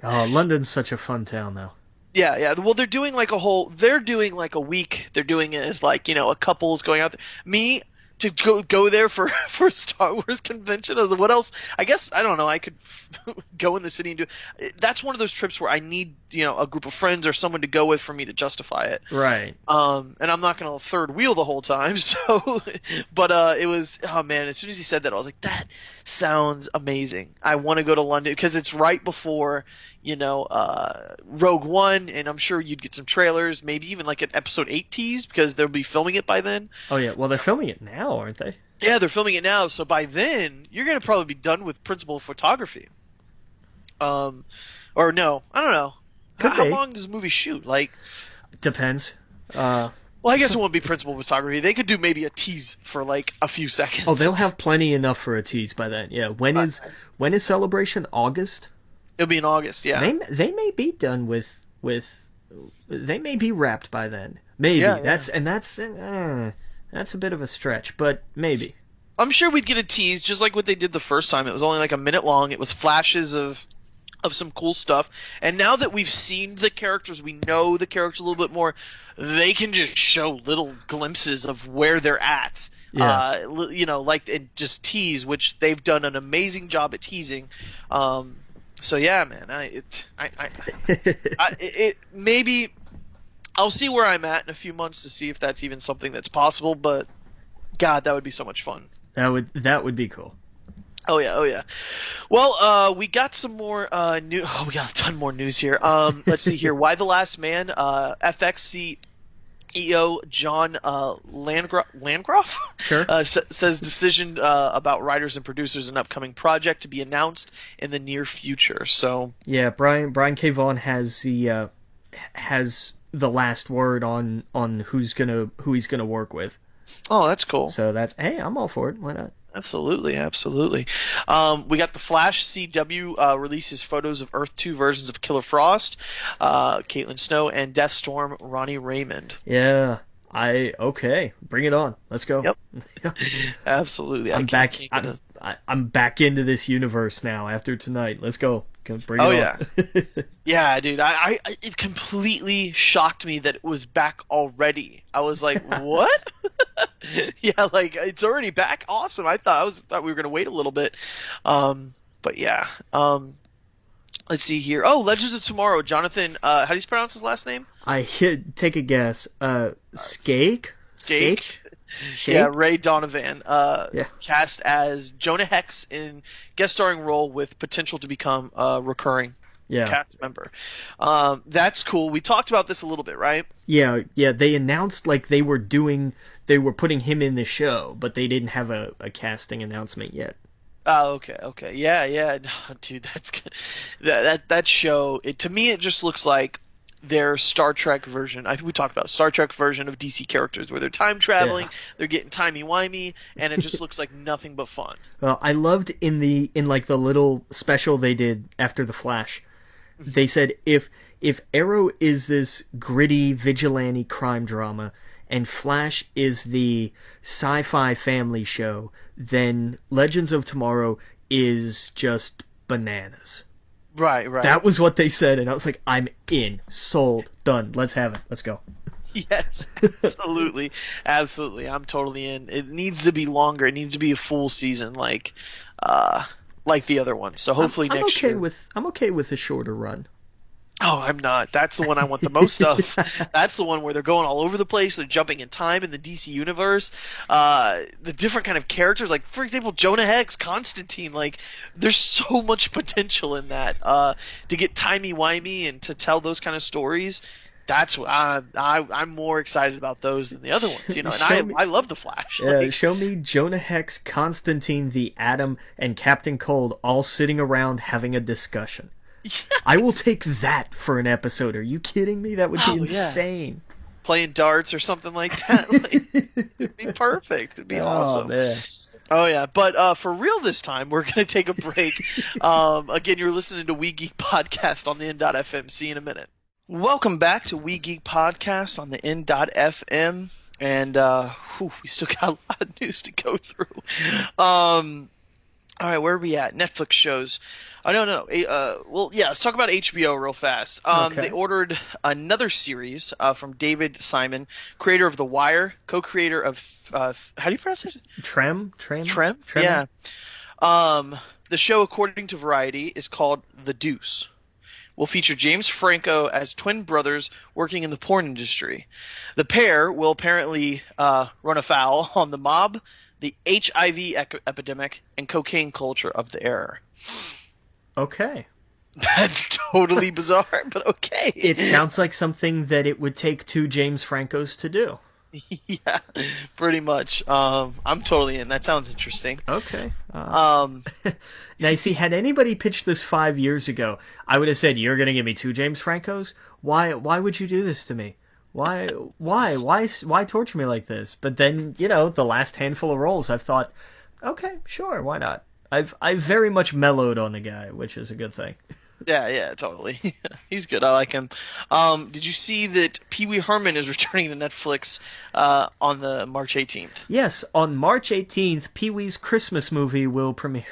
Oh, London's such a fun town, though. Yeah. Well, they're doing like a week. They're doing it as like, a couple's going out there. Me to go there for Star Wars convention. What else? I guess, I don't know. I could go in the city and do. That's one of those trips where I need, a group of friends or someone to go with for me to justify it. Right. And I'm not going to third wheel the whole time. So, but it was, oh man, as soon as he said that, I was like, that sounds amazing. I want to go to London because it's right before, Rogue One, and I'm sure you'd get some trailers, maybe even like an episode 8 tease because they'll be filming it by then. Oh yeah, well they're filming it now, aren't they? Yeah, they're filming it now, so by then you're gonna probably be done with principal photography. Or no, I don't know. How long does a movie shoot? Like, depends. Well, I guess it won't be principal photography. They could do maybe a tease for like a few seconds. Oh, they'll have plenty enough for a tease by then. Yeah. When is Celebration? August? It'll be in August. Yeah. They may be done with. They may be wrapped by then. Maybe. Yeah, That's a bit of a stretch, but maybe. I'm sure we'd get a tease, just like what they did the first time. It was only like a minute long. It was flashes of some cool stuff. And now that we've seen the characters, we know the characters a little bit more, they can just show little glimpses of where they're at. Yeah. And just tease, which they've done an amazing job at teasing. So yeah, man, maybe I'll see where I'm at in a few months to see if that's even something that's possible, but God, that would be so much fun. That would be cool. Oh yeah. Well, we got some more new. Oh, we got a ton more news here. Let's see here. Why the Last Man? FX CEO John Landgraf Sure. says decision about writers and producers an upcoming project to be announced in the near future. So yeah, Brian K. Vaughan has the last word on who he's gonna work with. Oh, that's cool. So hey, I'm all for it. Why not? Absolutely. We got the Flash CW releases photos of Earth 2 versions of Killer Frost, Caitlin Snow, and Deathstorm Ronnie Raymond. Yeah. Okay. Bring it on. Let's go. Yep. Absolutely. I'm back into this universe now after tonight. Let's go. Bring it on. Yeah. Yeah, dude. It completely shocked me that it was back already. I was like, what? Yeah, like it's already back. Awesome. I thought we were gonna wait a little bit. But yeah. Let's see here. Oh, Legends of Tomorrow. Jonathan. How do you pronounce his last name? Take a guess. Skake. Yeah, Ray Donovan. Cast as Jonah Hex in guest starring role with potential to become a recurring cast member. That's cool. We talked about this a little bit, right? Yeah. They announced like they were putting him in the show, but they didn't have a casting announcement yet. Oh, okay. Yeah. No, dude, that's good. That show. To me, it just looks like their Star Trek version. I think we talked about Star Trek version of DC characters, where they're time traveling, they're getting timey-wimey, and it just looks like nothing but fun. Well, I loved in like the little special they did after the Flash. They said if Arrow is this gritty vigilante crime drama and Flash is the sci-fi family show, then Legends of Tomorrow is just bananas. Right. That was what they said, and I was like, I'm in. Sold. Done. Let's have it. Let's go. Yes, absolutely. I'm totally in. It needs to be longer. It needs to be a full season like the other one. So hopefully next year. I'm okay with a shorter run. Oh, I'm not. That's the one I want the most of. That's the one where they're going all over the place. They're jumping in time in the DC universe. The different kind of characters, like for example, Jonah Hex, Constantine. Like, there's so much potential in that to get timey-wimey and to tell those kind of stories. That's what I'm more excited about those than the other ones, you know. And I love the Flash. Yeah, show me Jonah Hex, Constantine, the Atom, and Captain Cold all sitting around having a discussion. Yeah. I will take that for an episode. Are you kidding me? That would be insane. Yeah. Playing darts or something like that. Like, it'd be perfect. It'd be awesome. Man. Oh, yeah. But for real this time, we're going to take a break. Again, you're listening to We Geek Podcast on the N.FM. See you in a minute. Welcome back to We Geek Podcast on the N.FM. And we still got a lot of news to go through. All right, where are we at? Netflix shows. I don't know. Let's talk about HBO real fast. Okay. They ordered another series from David Simon, creator of The Wire, co-creator of how do you pronounce it? Trem? Yeah. The show, according to Variety, is called The Deuce. Will feature James Franco as twin brothers working in the porn industry. The pair will apparently run afoul on the mob, the HIV epidemic, and cocaine culture of the era. Okay. That's totally bizarre, but okay. It sounds like something that it would take two James Francos to do. Yeah, pretty much. I'm totally in. That sounds interesting. Okay. Now, see, had anybody pitched this 5 years ago, I would have said, "You're going to give me two James Francos? Why would you do this to me? Why torture me like this?" But then, the last handful of roles, I've thought, okay, sure, why not? I've very much mellowed on the guy, which is a good thing. Yeah, totally. He's good. I like him. Did you see that Pee Wee Herman is returning to Netflix on the March 18th? Yes, on March 18th, Pee Wee's Christmas movie will premiere.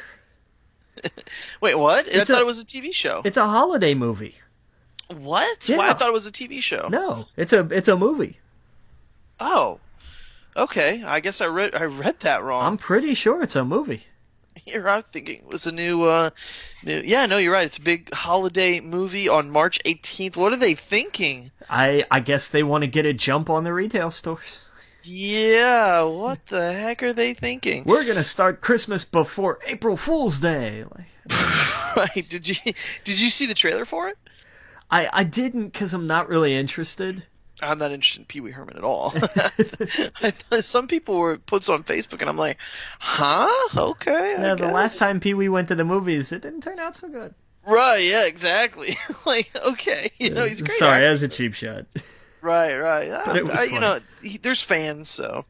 Wait, what? I thought it was a TV show. It's a holiday movie. What? Yeah. Why? I thought it was a TV show. No, it's a movie. Oh, okay. I guess I read that wrong. I'm pretty sure it's a movie. Here, I'm thinking it was a new. Yeah, no, you're right. It's a big holiday movie on March 18th. What are they thinking? I guess they want to get a jump on the retail stores. Yeah, what the heck are they thinking? We're gonna start Christmas before April Fool's Day. Right? Did you see the trailer for it? I didn't, because I'm not really interested. I'm not interested in Pee Wee Herman at all. Some people were posts on Facebook, and I'm like, huh? Okay. Yeah, the last time Pee Wee went to the movies, it didn't turn out so good. Right? Yeah, exactly. Like, okay, he's a great. Sorry, actor. that was a cheap shot. Right. But it was funny. There's fans, so.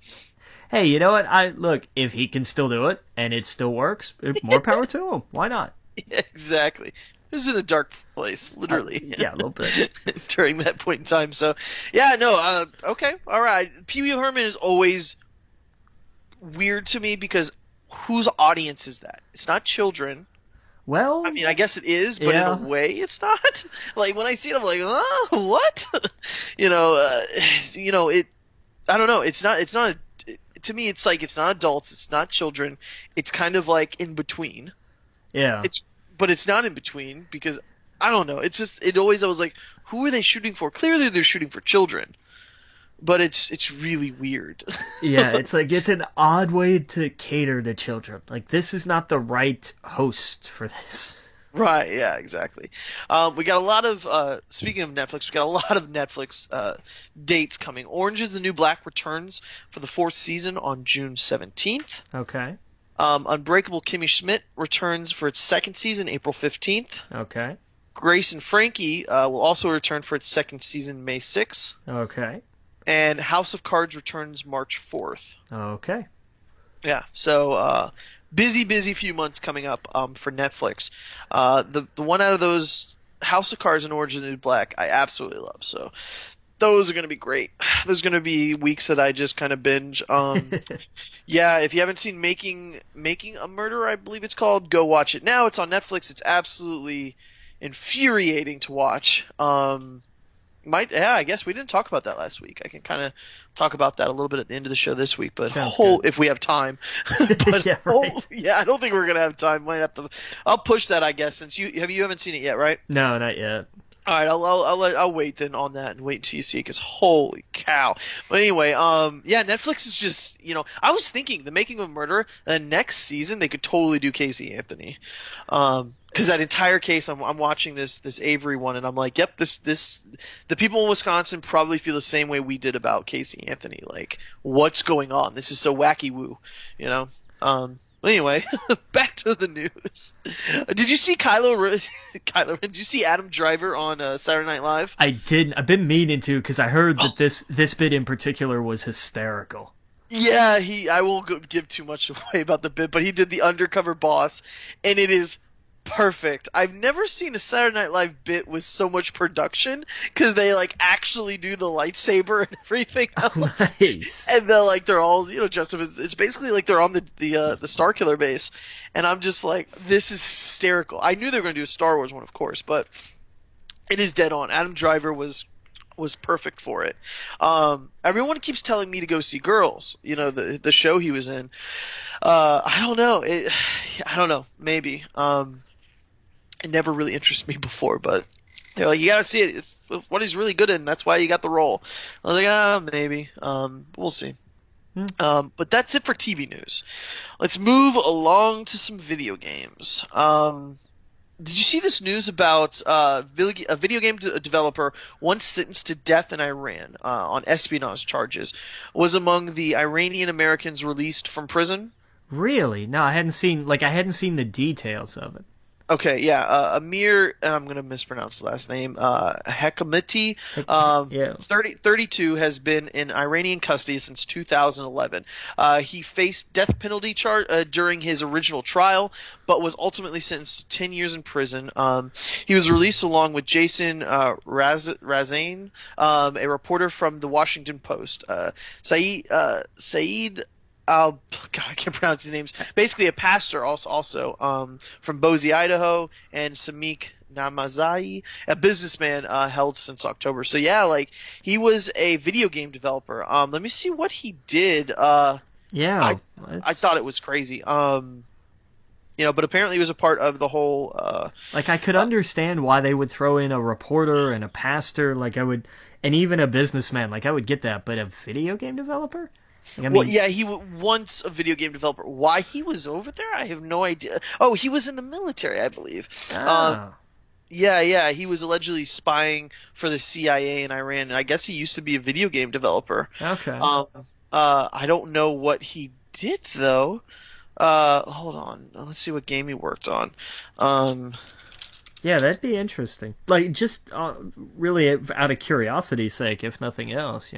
Hey, you know what? Look, if he can still do it and it still works, more power to him. Why not? Yeah, exactly. It was in a dark place, literally. Yeah, a little bit. During that point in time. So, yeah, no, okay, all right. Pee Wee Herman is always weird to me because whose audience is that? It's not children. Well, I mean, I guess it is, but yeah. in a way it's not. Like, when I see it, I'm like, what? I don't know. It's not, to me, it's like, it's not adults, it's not children. It's kind of like in between. Yeah. But it's not in between because, I don't know, it's just, I was like, who are they shooting for? Clearly they're shooting for children. But it's really weird. Yeah, it's like, it's an odd way to cater to children. Like, this is not the right host for this. Right, yeah, exactly. We got a lot of, speaking of Netflix, we got a lot of Netflix dates coming. Orange is the New Black returns for the 4th season on June 17th. Okay. Unbreakable Kimmy Schmidt returns for its 2nd season, April 15th. Okay. Grace and Frankie will also return for its 2nd season, May 6th. Okay. And House of Cards returns March 4th. Okay. Yeah, so busy few months coming up for Netflix. The one out of those, House of Cards and Orange is the New Black, I absolutely love. So those are going to be great. There's going to be weeks that I just kind of binge. Yeah, if you haven't seen Making a Murderer, I believe it's called, go watch it now. It's on Netflix. It's absolutely infuriating to watch. I guess we didn't talk about that last week. I can kind of talk about that a little bit at the end of the show this week, but if we have time. But yeah, right. I don't think we're gonna have time. I'll push that, I guess, since you haven't seen it yet, right? No, not yet. All right, I'll wait then on that and wait until you see it, because holy cow. But anyway, yeah, Netflix is just, I was thinking The Making of a Murderer, the next season they could totally do Casey Anthony, because that entire case, I'm watching this Avery one, and I'm like, yep, the people in Wisconsin probably feel the same way we did about Casey Anthony. Like, what's going on? This is so wacky woo, Anyway, back to the news. Did you see Kylo? Did you see Adam Driver on Saturday Night Live? I didn't. I've been meaning to, because I heard that this bit in particular was hysterical. Yeah, I won't give too much away about the bit, but he did the undercover boss, and it is perfect. I've never seen a Saturday Night Live bit with so much production, because they actually do the lightsaber and everything else. Nice. And they're all dressed up. It's basically like they're on the Starkiller base, and I'm just like, this is hysterical. I knew they were going to do a Star Wars one, of course, but it is dead on. Adam Driver was perfect for it. Everyone keeps telling me to go see Girls, the show he was in. I don't know. I don't know. Maybe. It never really interested me before, but they're like, you gotta see it. It's what he's really good in. That's why you got the role. I was like, maybe. We'll see. But that's it for TV news. Let's move along to some video games. Did you see this news about a video game developer once sentenced to death in Iran on espionage charges was among the Iranian Americans released from prison? Really? No, I hadn't seen the details of it. Okay, yeah, Amir, and I'm going to mispronounce the last name, Hekamati, 32, has been in Iranian custody since 2011. He faced death penalty charge during his original trial, but was ultimately sentenced to 10 years in prison. He was released along with Jason Razane, a reporter from the Washington Post. Saeed God, I can't pronounce his names. Basically, a pastor also from Boise, Idaho, and Samik Namazai, a businessman held since October. So yeah, he was a video game developer. Let me see what he did. Yeah, I thought it was crazy. But apparently he was a part of the whole. I could understand why they would throw in a reporter and a pastor. And even a businessman. I would get that, but a video game developer. Well, yeah, he once a video game developer. Why he was over there, I have no idea. Oh, he was in the military, I believe. Yeah, he was allegedly spying for the CIA in Iran, and I guess he used to be a video game developer. Okay. I don't know what he did, though. Hold on. Let's see what game he worked on. Yeah, that'd be interesting. Just really out of curiosity's sake, if nothing else,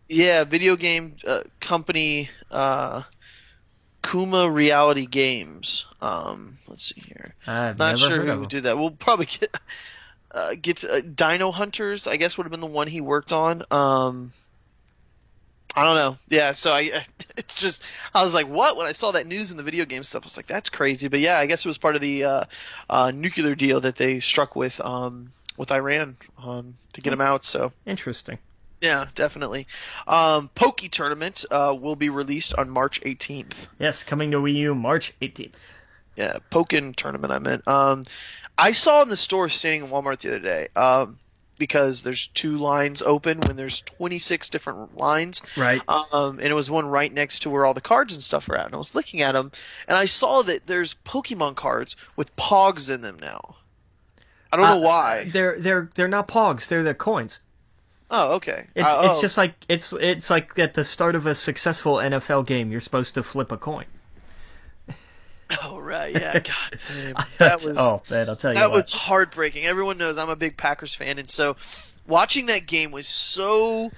Yeah, video game company Kuma Reality Games. Let's see here. I've Not never sure heard who of would them. do that. We'll probably get Dino Hunters, I guess, would have been the one he worked on. I don't know. Yeah, so it's just, I was like, what? When I saw that news in the video game stuff, I was like, that's crazy. But yeah, I guess it was part of the nuclear deal that they struck with Iran to get him out. So Interesting. yeah, definitely. Poke Tournament will be released on March 18th. Yes, coming to Wii U March 18th. Yeah, Pokken Tournament I meant. I saw in the store standing in Walmart the other day, because there's 2 lines open when there's 26 different lines. Right. And it was one right next to where all the cards and stuff are at. And I was looking at them, and I saw that there's Pokemon cards with Pogs in them now. I don't know why. They're not Pogs, they're the coins. Oh, okay. It's just like it's like at the start of a successful NFL game, you're supposed to flip a coin. Oh right, yeah. God, that was. Oh man, I'll tell you that what. was heartbreaking. Everyone knows I'm a big Packers fan, and so watching that game was so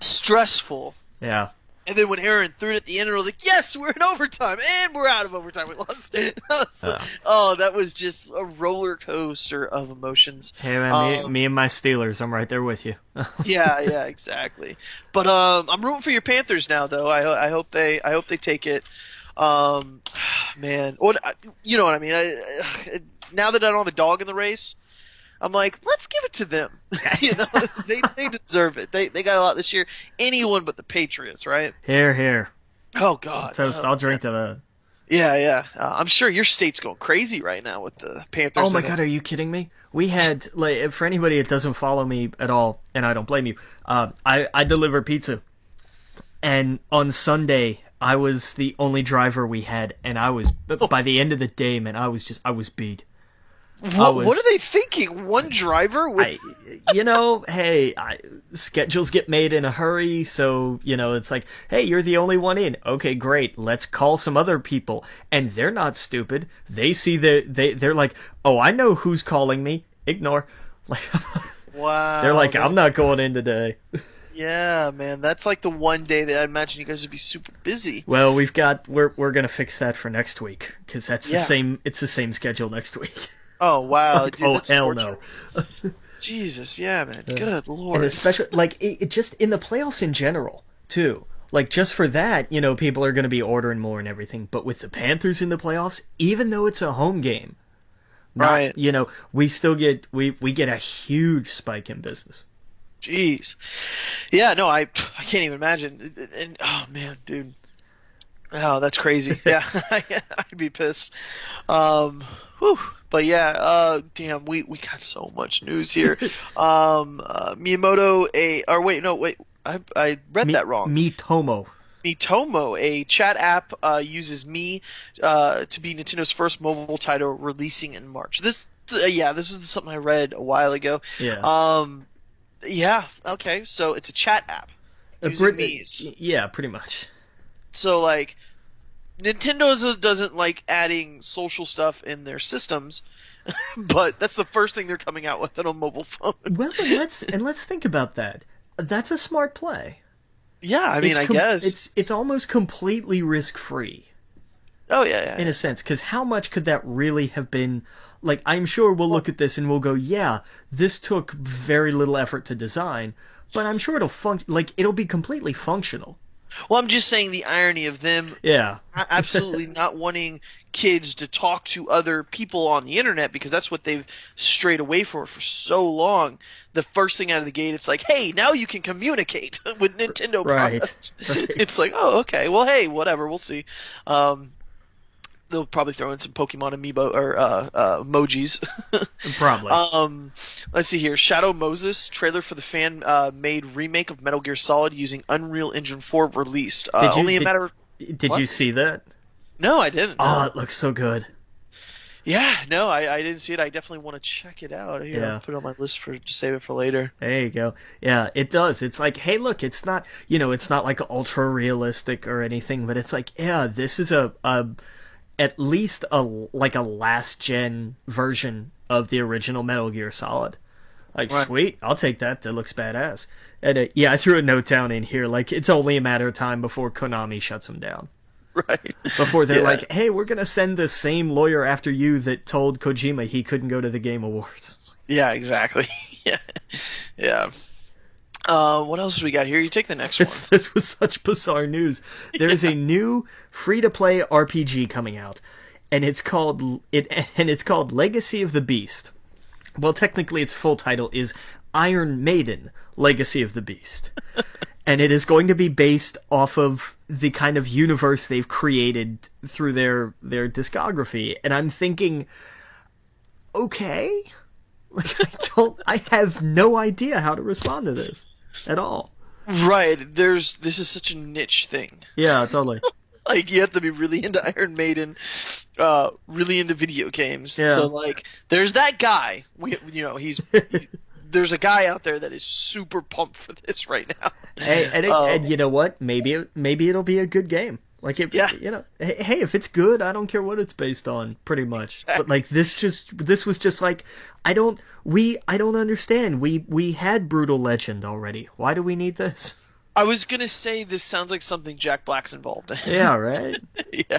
stressful. Yeah. And then when Aaron threw it at the end, I was like, "Yes, we're in overtime, and we're out of overtime. We lost." That was just a roller coaster of emotions. Hey man, me and my Steelers, I'm right there with you. yeah, exactly. But I'm rooting for your Panthers now, though. I hope they take it. Man, you know what I mean. Now that I don't have a dog in the race, I'm like, let's give it to them. They deserve it. They got a lot this year. Anyone but the Patriots, right? Here. Oh God. Toast. I'll drink to that. Yeah. I'm sure your state's going crazy right now with the Panthers. Oh my God, are you kidding me? We had, like, for anybody that doesn't follow me at all, and I don't blame you, I deliver pizza. And on Sunday, I was the only driver we had, and by the end of the day, man, I was beat. What are they thinking? One driver with... Hey, schedules get made in a hurry, so, it's like, hey, you're the only one in. Okay, great, let's call some other people. And they're not stupid. They see they're like, oh, I know who's calling me. Ignore. Wow. They're like, I'm not going in today. Yeah, man, that's like the one day that I imagine you guys would be super busy. Well, we're gonna fix that for next week, because it's the same schedule next week. Oh wow! Dude, oh hell no! Jesus, yeah, man. Good lord. And especially it just in the playoffs in general too. Like just for that, people are going to be ordering more and everything. But with the Panthers in the playoffs, even though it's a home game, right? We still get we get a huge spike in business. Jeez. Yeah, no, I can't even imagine. And oh man, dude. Oh, that's crazy. Yeah, I'd be pissed. Whew. But yeah, damn, we got so much news here. Miyamoto, I read that wrong. Miitomo, a chat app, uses Mi to be Nintendo's first mobile title releasing in March. This is something I read a while ago. Yeah. Yeah. Okay. So it's a chat app using Mii's. Yeah, pretty much. So like, Nintendo doesn't like adding social stuff in their systems, but that's the first thing they're coming out with on a mobile phone. Well, and let's think about that. That's a smart play. Yeah, I mean, I guess it's almost completely risk-free. Oh yeah. In a sense, because how much could that really have been? Like, I'm sure we'll look at this and we'll go, yeah, this took very little effort to design, but I'm sure it'll be completely functional. Well, I'm just saying the irony of them absolutely not wanting kids to talk to other people on the internet, because that's what they've strayed away for so long. The first thing out of the gate, it's like, hey, now you can communicate with Nintendo products. Right. It's like, oh, okay, well, hey, whatever, we'll see. They'll probably throw in some Pokemon amiibo or emojis. Probably. Let's see here. Shadow Moses trailer for the fan made remake of Metal Gear Solid using Unreal Engine 4 released. Did you see that? No, I didn't. Oh, no. It looks so good. Yeah, no, I didn't see it. I definitely want to check it out. Here, I'll put it on my list to save it for later. There you go. Yeah, it does. It's like, hey, look, it's not like ultra realistic or anything, but it's like, yeah, this is at least a last gen version of the original Metal Gear Solid. Like, right. Sweet, I'll take that. That looks badass. And I threw a note down in here, like, it's only a matter of time before Konami shuts them down. Right. Before they're like, hey, we're gonna send the same lawyer after you that told Kojima he couldn't go to the Game Awards. Yeah, exactly. Yeah. What else do we got here? You take the next one. This was such bizarre news. There's a new free-to-play RPG coming out, and it's called Legacy of the Beast. Well, technically, its full title is Iron Maiden: Legacy of the Beast, and it is going to be based off of the kind of universe they've created through their discography. And I'm thinking, okay, like I have no idea how to respond to this at all. Right. This is such a niche thing. Yeah, totally. Like, you have to be really into Iron Maiden, really into video games. Yeah. So, like, there's that guy. There's a guy out there that is super pumped for this right now. Hey, and you know what? Maybe it'll be a good game. Like, hey, if it's good, I don't care what it's based on, pretty much. Exactly. But like, this was just like, I don't understand. We had Brutal Legend already. Why do we need this? I was gonna say this sounds like something Jack Black's involved in. Yeah, right. Yeah.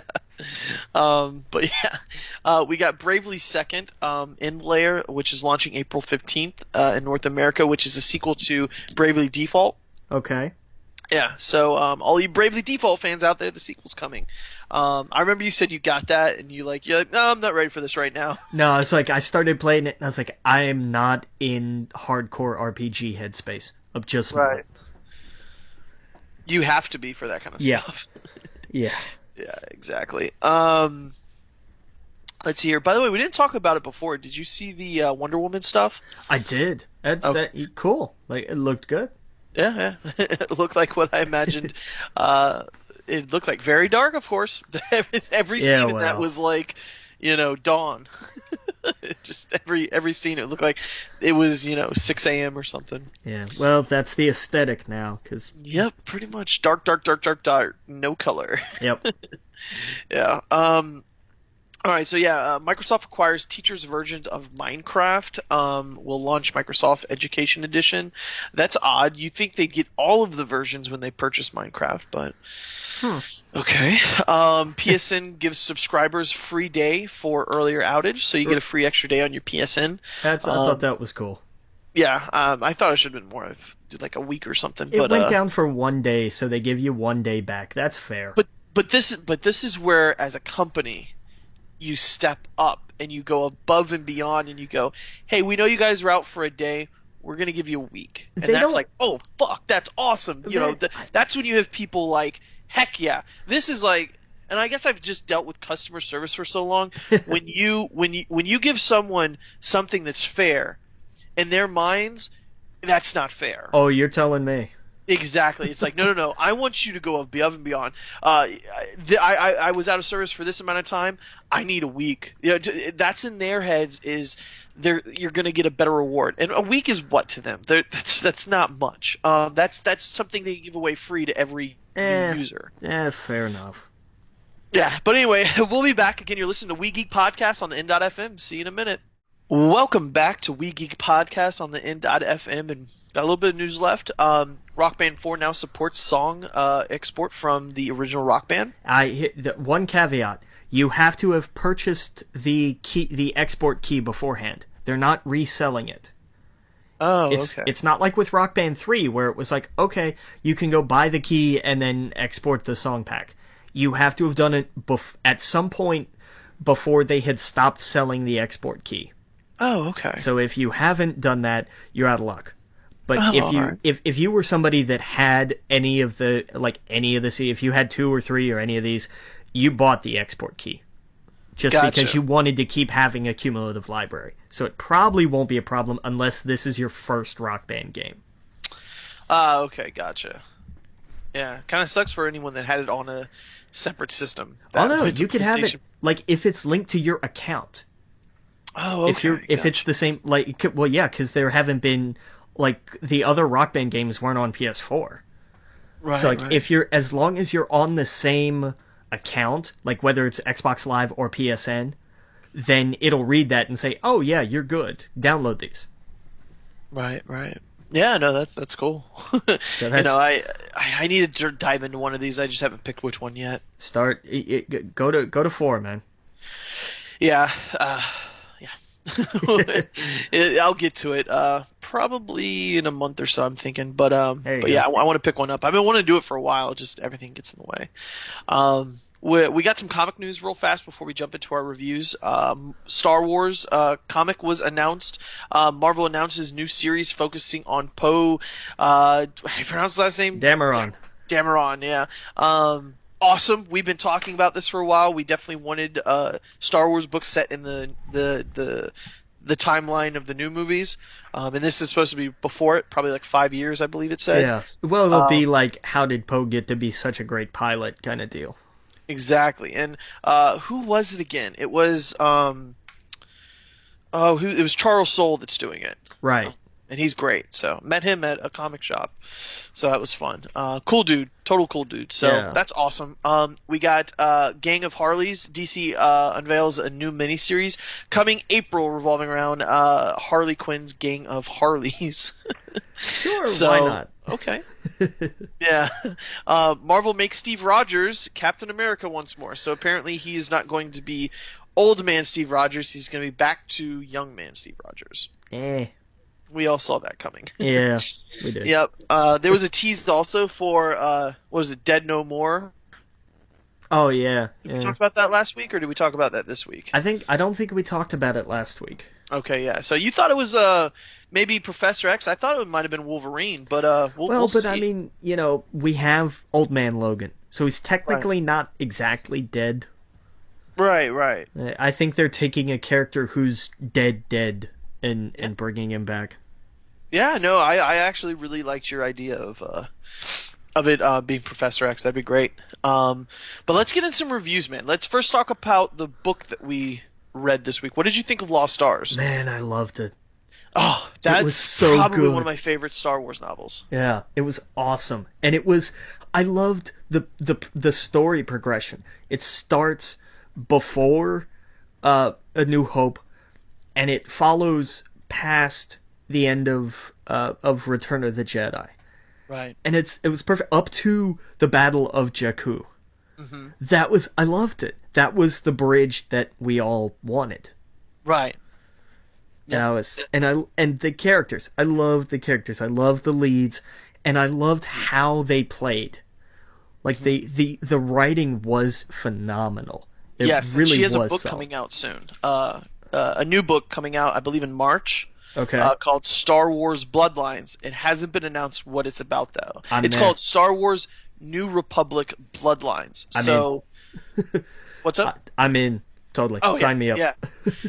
But yeah, we got Bravely Second, in Layer, which is launching April 15th in North America, which is a sequel to Bravely Default. Okay. Yeah, so all you Bravely Default fans out there, the sequel's coming. I remember you said you got that, and you're like, no, I'm not ready for this right now. No, it's like I started playing it, and I was like, I am not in hardcore RPG headspace. I'm just right. You have to be for that kind of stuff. Yeah. Yeah, exactly. Let's see here. By the way, we didn't talk about it before. Did you see the Wonder Woman stuff? I did. Oh, Cool. Like, it looked good. yeah, yeah. It looked like what I imagined. It looked like very dark, of course. Every Yeah, scene in that well. was like, dawn. Just every scene, it looked like it was 6 a.m. or something. Yeah. Well, that's the aesthetic now, because. Yep, pretty much dark, dark, dark, dark, dark, no color. Yep. Yeah. All right, so yeah, Microsoft acquires teachers' version of Minecraft. Will launch Microsoft Education Edition. That's odd. You think they'd get all of the versions when they purchase Minecraft, but okay. PSN gives subscribers free day for earlier outage, so you get a free extra day on your PSN. I thought that was cool. Yeah, I thought it should have been more. I've did like a week or something. It went down for 1 day, so they give you 1 day back. That's fair. But this is where, as a company, you step up and you go above and beyond and you go, hey, we know you guys are out for a day. We're going to give you a week. And that's like, oh, fuck, that's awesome. That's when you have people like, heck yeah. This is like, and I guess I've just dealt with customer service for so long. when you give someone something that's fair, in their minds, that's not fair. Oh, you're telling me. Exactly. It's like, no. I want you to go above and beyond. I was out of service for this amount of time. I need a week. That's in their heads. You're going to get a better reward, and a week is what to them? That's not much. That's something they give away free to every new user. Yeah, fair enough. Yeah, but anyway, we'll be back again. You're listening to We Geek Podcast on the N.FM. See you in a minute. Welcome back to We Geek Podcast on the N.FM, and got a little bit of news left. Rock Band 4 now supports song export from the original Rock Band. One caveat: you have to have purchased the export key beforehand. They're not reselling it. Oh, okay. It's not like with Rock Band 3 where it was like, okay, you can go buy the key and then export the song pack. You have to have done it at some point before they had stopped selling the export key. Oh, okay. So if you haven't done that, you're out of luck. But if you were somebody that had any of the if you had 2 or 3 or any of these, you bought the export key. Just because you wanted to keep having a cumulative library. So it probably won't be a problem unless this is your first Rock Band game. Okay, gotcha. Yeah, kind of sucks for anyone that had it on a separate system. Oh no, you could have it like if it's linked to your account. Oh, okay. If it's the same, because there haven't been, like, the other Rock Band games weren't on PS4. Right. So, like, as long as you're on the same account, like whether it's Xbox Live or PSN, then it'll read that and say, oh yeah, you're good. Download these. Right. Yeah, no, that's cool. So I need to dive into one of these. I just haven't picked which one yet. Go to 4, man. Yeah. I'll get to it probably in a month or so, I'm thinking, but yeah, I want to pick one up. I've been wanting to do it for a while, just everything gets in the way. We got some comic news real fast before we jump into our reviews. Star Wars comic was announced. Marvel announces new series focusing on Poe. How do you pronounce his last name? Dameron, yeah. Awesome. We've been talking about this for a while. We definitely wanted Star Wars books set in the timeline of the new movies, and this is supposed to be before it, probably like 5 years, I believe it said. Yeah. Well, it'll be like, how did Poe get to be such a great pilot kind of deal. Exactly. And who was it again? It was it was Charles Soule that's doing it. Right. And he's great. So met him at a comic shop. So that was fun. Cool dude. Total cool dude. So that's awesome. We got Gang of Harleys. DC unveils a new miniseries coming April revolving around Harley Quinn's Gang of Harleys. Sure, why not? Okay. Yeah. Marvel makes Steve Rogers Captain America once more. So apparently he is not going to be old man Steve Rogers. He's going to be back to young man Steve Rogers. We all saw that coming. Yeah, we did. Yep. There was a tease also for what was it, Dead No More? Oh yeah. Did we talk about that last week, or did we talk about that this week? I don't think we talked about it last week. Okay, yeah. So you thought it was maybe Professor X? I thought it might have been Wolverine, but we'll see. I mean, we have Old Man Logan, So he's technically not exactly dead. Right. I think they're taking a character who's dead, and bringing him back. Yeah, no, I actually really liked your idea of it being Professor X. That'd be great. But let's get in some reviews, man. Let's first talk about the book that we read this week. What did you think of Lost Stars? Man, I loved it. Oh, that's it was so probably good. one of my favorite Star Wars novels. Yeah, it was awesome. And I loved the story progression. It starts before A New Hope, and it follows past the end of Return of the Jedi. Right. And it was perfect up to the Battle of Jakku. Mm-hmm. I loved it. That was the bridge that we all wanted. Right. Yeah. And the characters. I loved the characters. I loved the leads, and I loved how they played. Like the writing was phenomenal. It yes, really she has a was book solid. coming out soon. A new book coming out, I believe, in March. Okay. Called Star Wars Bloodlines. It hasn't been announced what it's about, though. It's there. called Star Wars New Republic Bloodlines. What's up? I'm in. Totally. Oh, Sign me up.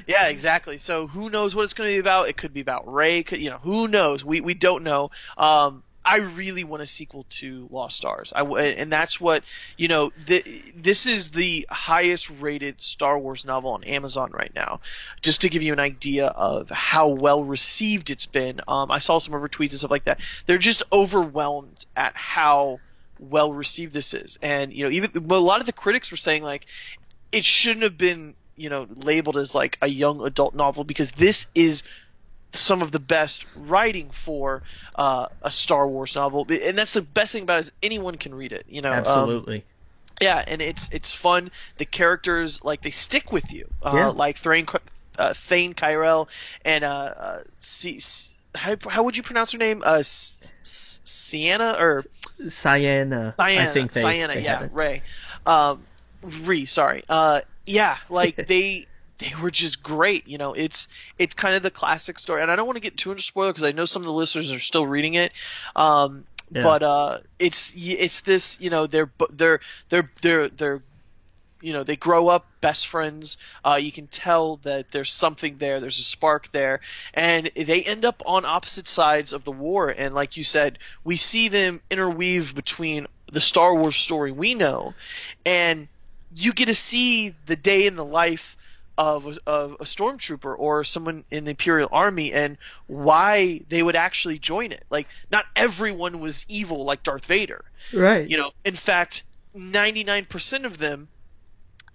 Yeah, exactly. So who knows what it's going to be about? It could be about Rey. Who knows? We don't know. I really want a sequel to Lost Stars. And that's what, this is the highest rated Star Wars novel on Amazon right now. Just to give you an idea of how well received it's been. I saw some of her tweets and stuff like that. They're just overwhelmed at how well received this is. And, even a lot of the critics were saying, like, it shouldn't have been, labeled as like a young adult novel, because this is some of the best writing for a Star Wars novel, and that's the best thing about it, is anyone can read it. Absolutely. Yeah, and it's fun. The characters, like, they stick with you. Like Thane Kyrell and how would you pronounce her name? Sienna or Ciena. I think they yeah, it. Rey. Ree, sorry. Like they were just great. It's kind of the classic story, and I don't want to get too into spoiler because I know some of the listeners are still reading it. But it's this. They're they grow up best friends. You can tell that there's something there. There's a spark there, and they end up on opposite sides of the war. And like you said, we see them interweave between the Star Wars story we know, and you get to see the day in the life of a stormtrooper or someone in the Imperial Army, and why they would actually join it. Like, not everyone was evil like Darth Vader. Right. In fact, 99% of them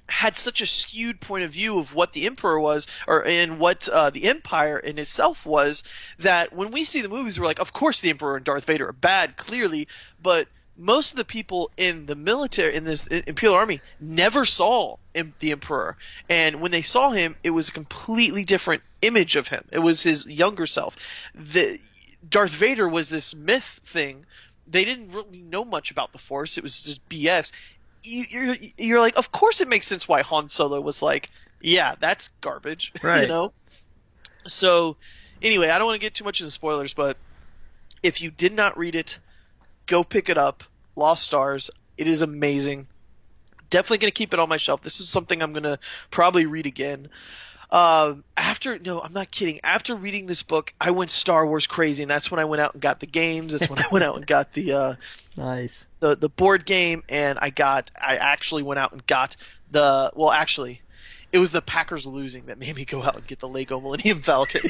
had such a skewed point of view of what the Emperor was, and what the Empire in itself was, that when we see the movies, we're like, of course the Emperor and Darth Vader are bad, clearly, but most of the people in the military, in this Imperial Army, never saw the Emperor. And when they saw him, it was a completely different image of him. It was his younger self. Darth Vader was this myth thing. They didn't really know much about the Force. It was just BS. You're like, of course it makes sense why Han Solo was like, yeah, that's garbage. Right. So, anyway, I don't want to get too much into spoilers, but if you did not read it, go pick it up. Lost Stars. It is amazing. Definitely going to keep it on my shelf. This is something I'm going to probably read again. No, I'm not kidding. After reading this book, I went Star Wars crazy, and that's when I went out and got the games. That's when I went out and got the nice the board game, and I actually went out and got it was the Packers losing that made me go out and get the Lego Millennium Falcon,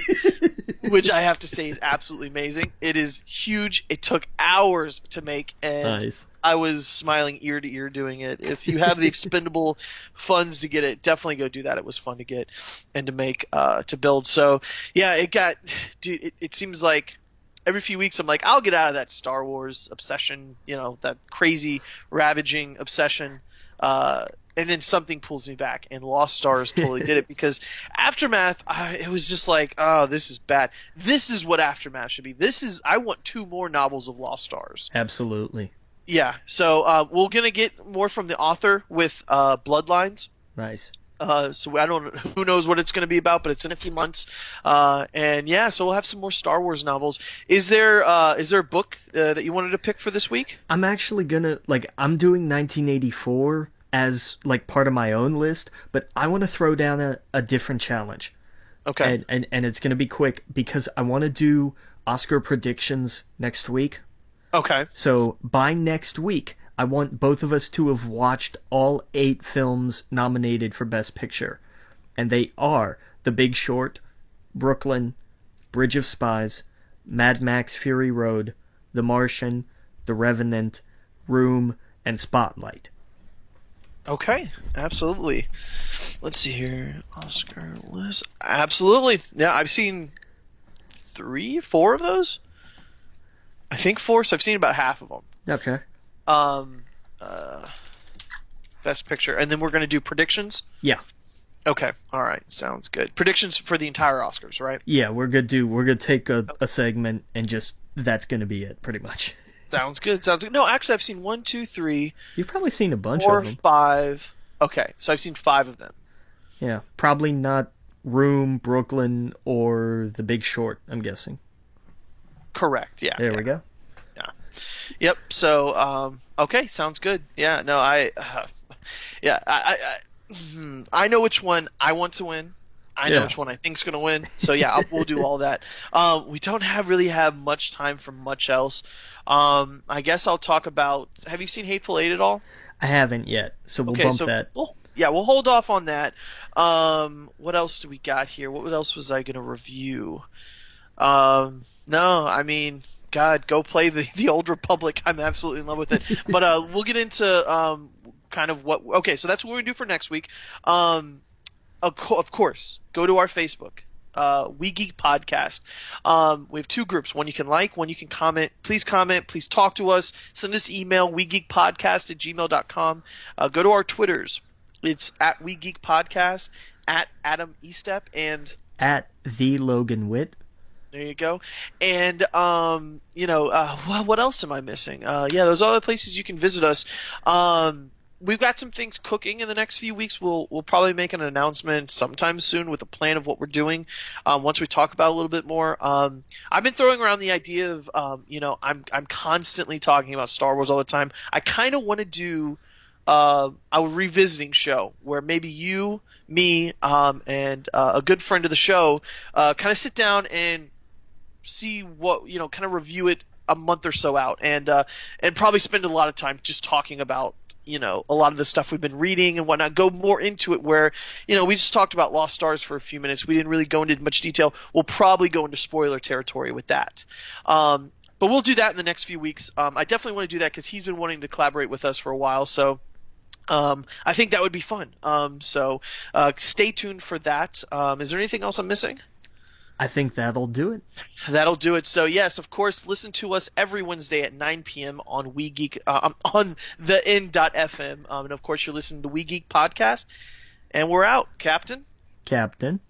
which I have to say is absolutely amazing. It is huge. It took hours to make, and nice. I was smiling ear to ear doing it. If you have the expendable funds to get it, definitely go do that. It was fun to get and to make, to build. So, yeah, it seems like every few weeks I'm like, I'll get out of that Star Wars obsession, that crazy, ravaging obsession. And then something pulls me back, and Lost Stars totally did it, because Aftermath, it was just like, oh, this is bad. This is what Aftermath should be. I want 2 more novels of Lost Stars. Absolutely. Yeah, so we're going to get more from the author with Bloodlines. Nice. So I don't. Who knows what it's going to be about, but it's in a few months. And yeah, so we'll have some more Star Wars novels. Is there a book that you wanted to pick for this week? I'm actually gonna I'm doing 1984 as like part of my own list, but I want to throw down a different challenge. Okay. And it's gonna be quick because I want to do Oscar predictions next week. Okay. So by next week, I want both of us to have watched all 8 films nominated for Best Picture. And they are The Big Short, Brooklyn, Bridge of Spies, Mad Max Fury Road, The Martian, The Revenant, Room, and Spotlight. Okay, absolutely. Let's see here. Oscar list. Absolutely. Yeah, I've seen 3, 4 of those. I think 4, so I've seen about half of them. Okay. Um, uh, Best Picture, and then we're going to do predictions. Yeah. Okay, all right, sounds good. Predictions for the entire Oscars, right? Yeah, we're gonna take a segment and just that's gonna be it, pretty much. Sounds good. Sounds good. No, actually, I've seen 1, 2, 3, You've probably seen a bunch 4, of them. 5. Okay, so I've seen 5 of them. Yeah, probably not Room, Brooklyn, or The Big Short, I'm guessing. Correct. Yeah. There yeah. we go. Yeah. Yep. So, okay, sounds good. Yeah. No, I know which one I want to win. I know which one I think's going to win. So yeah, we'll do all that. We don't really have much time for much else. I guess I'll talk about. Have you seen Hateful Eight at all? I haven't yet, so we'll bump that. We'll hold off on that. What else do we got here? What else was I going to review? No, I mean, God, go play the Old Republic. I'm absolutely in love with it. But we'll get into kind of what. Okay, so that's what we do for next week. Of course, go to our Facebook. We Geek Podcast. We have 2 groups. One you can like, one you can comment. Please comment. Please talk to us. Send us email, wegeekpodcast@gmail.com. Go to our Twitters. It's at We Geek Podcast, at Adam Estep, and at The Logan Witt. There you go. And, what else am I missing? Those are the places you can visit us. We've got some things cooking in the next few weeks. We'll probably make an announcement sometime soon with a plan of what we're doing. Once we talk about it a little bit more. I've been throwing around the idea of, I'm constantly talking about Star Wars all the time. I kind of want to do a revisiting show where maybe you, me, and a good friend of the show kind of sit down and see what kind of review it a month or so out, and probably spend a lot of time just talking about a lot of the stuff we've been reading and whatnot. Go more into it where we just talked about Lost Stars for a few minutes. We didn't really go into much detail. We'll probably go into spoiler territory with that. But we'll do that in the next few weeks. I definitely want to do that because he's been wanting to collaborate with us for a while. So I think that would be fun. So stay tuned for that. Is there anything else I'm missing? I think that'll do it. That'll do it. So yes, of course, listen to us every Wednesday at 9 p.m. on We Geek on the N.FM. And of course, you're listening to We Geek Podcast. And we're out, Captain. Captain.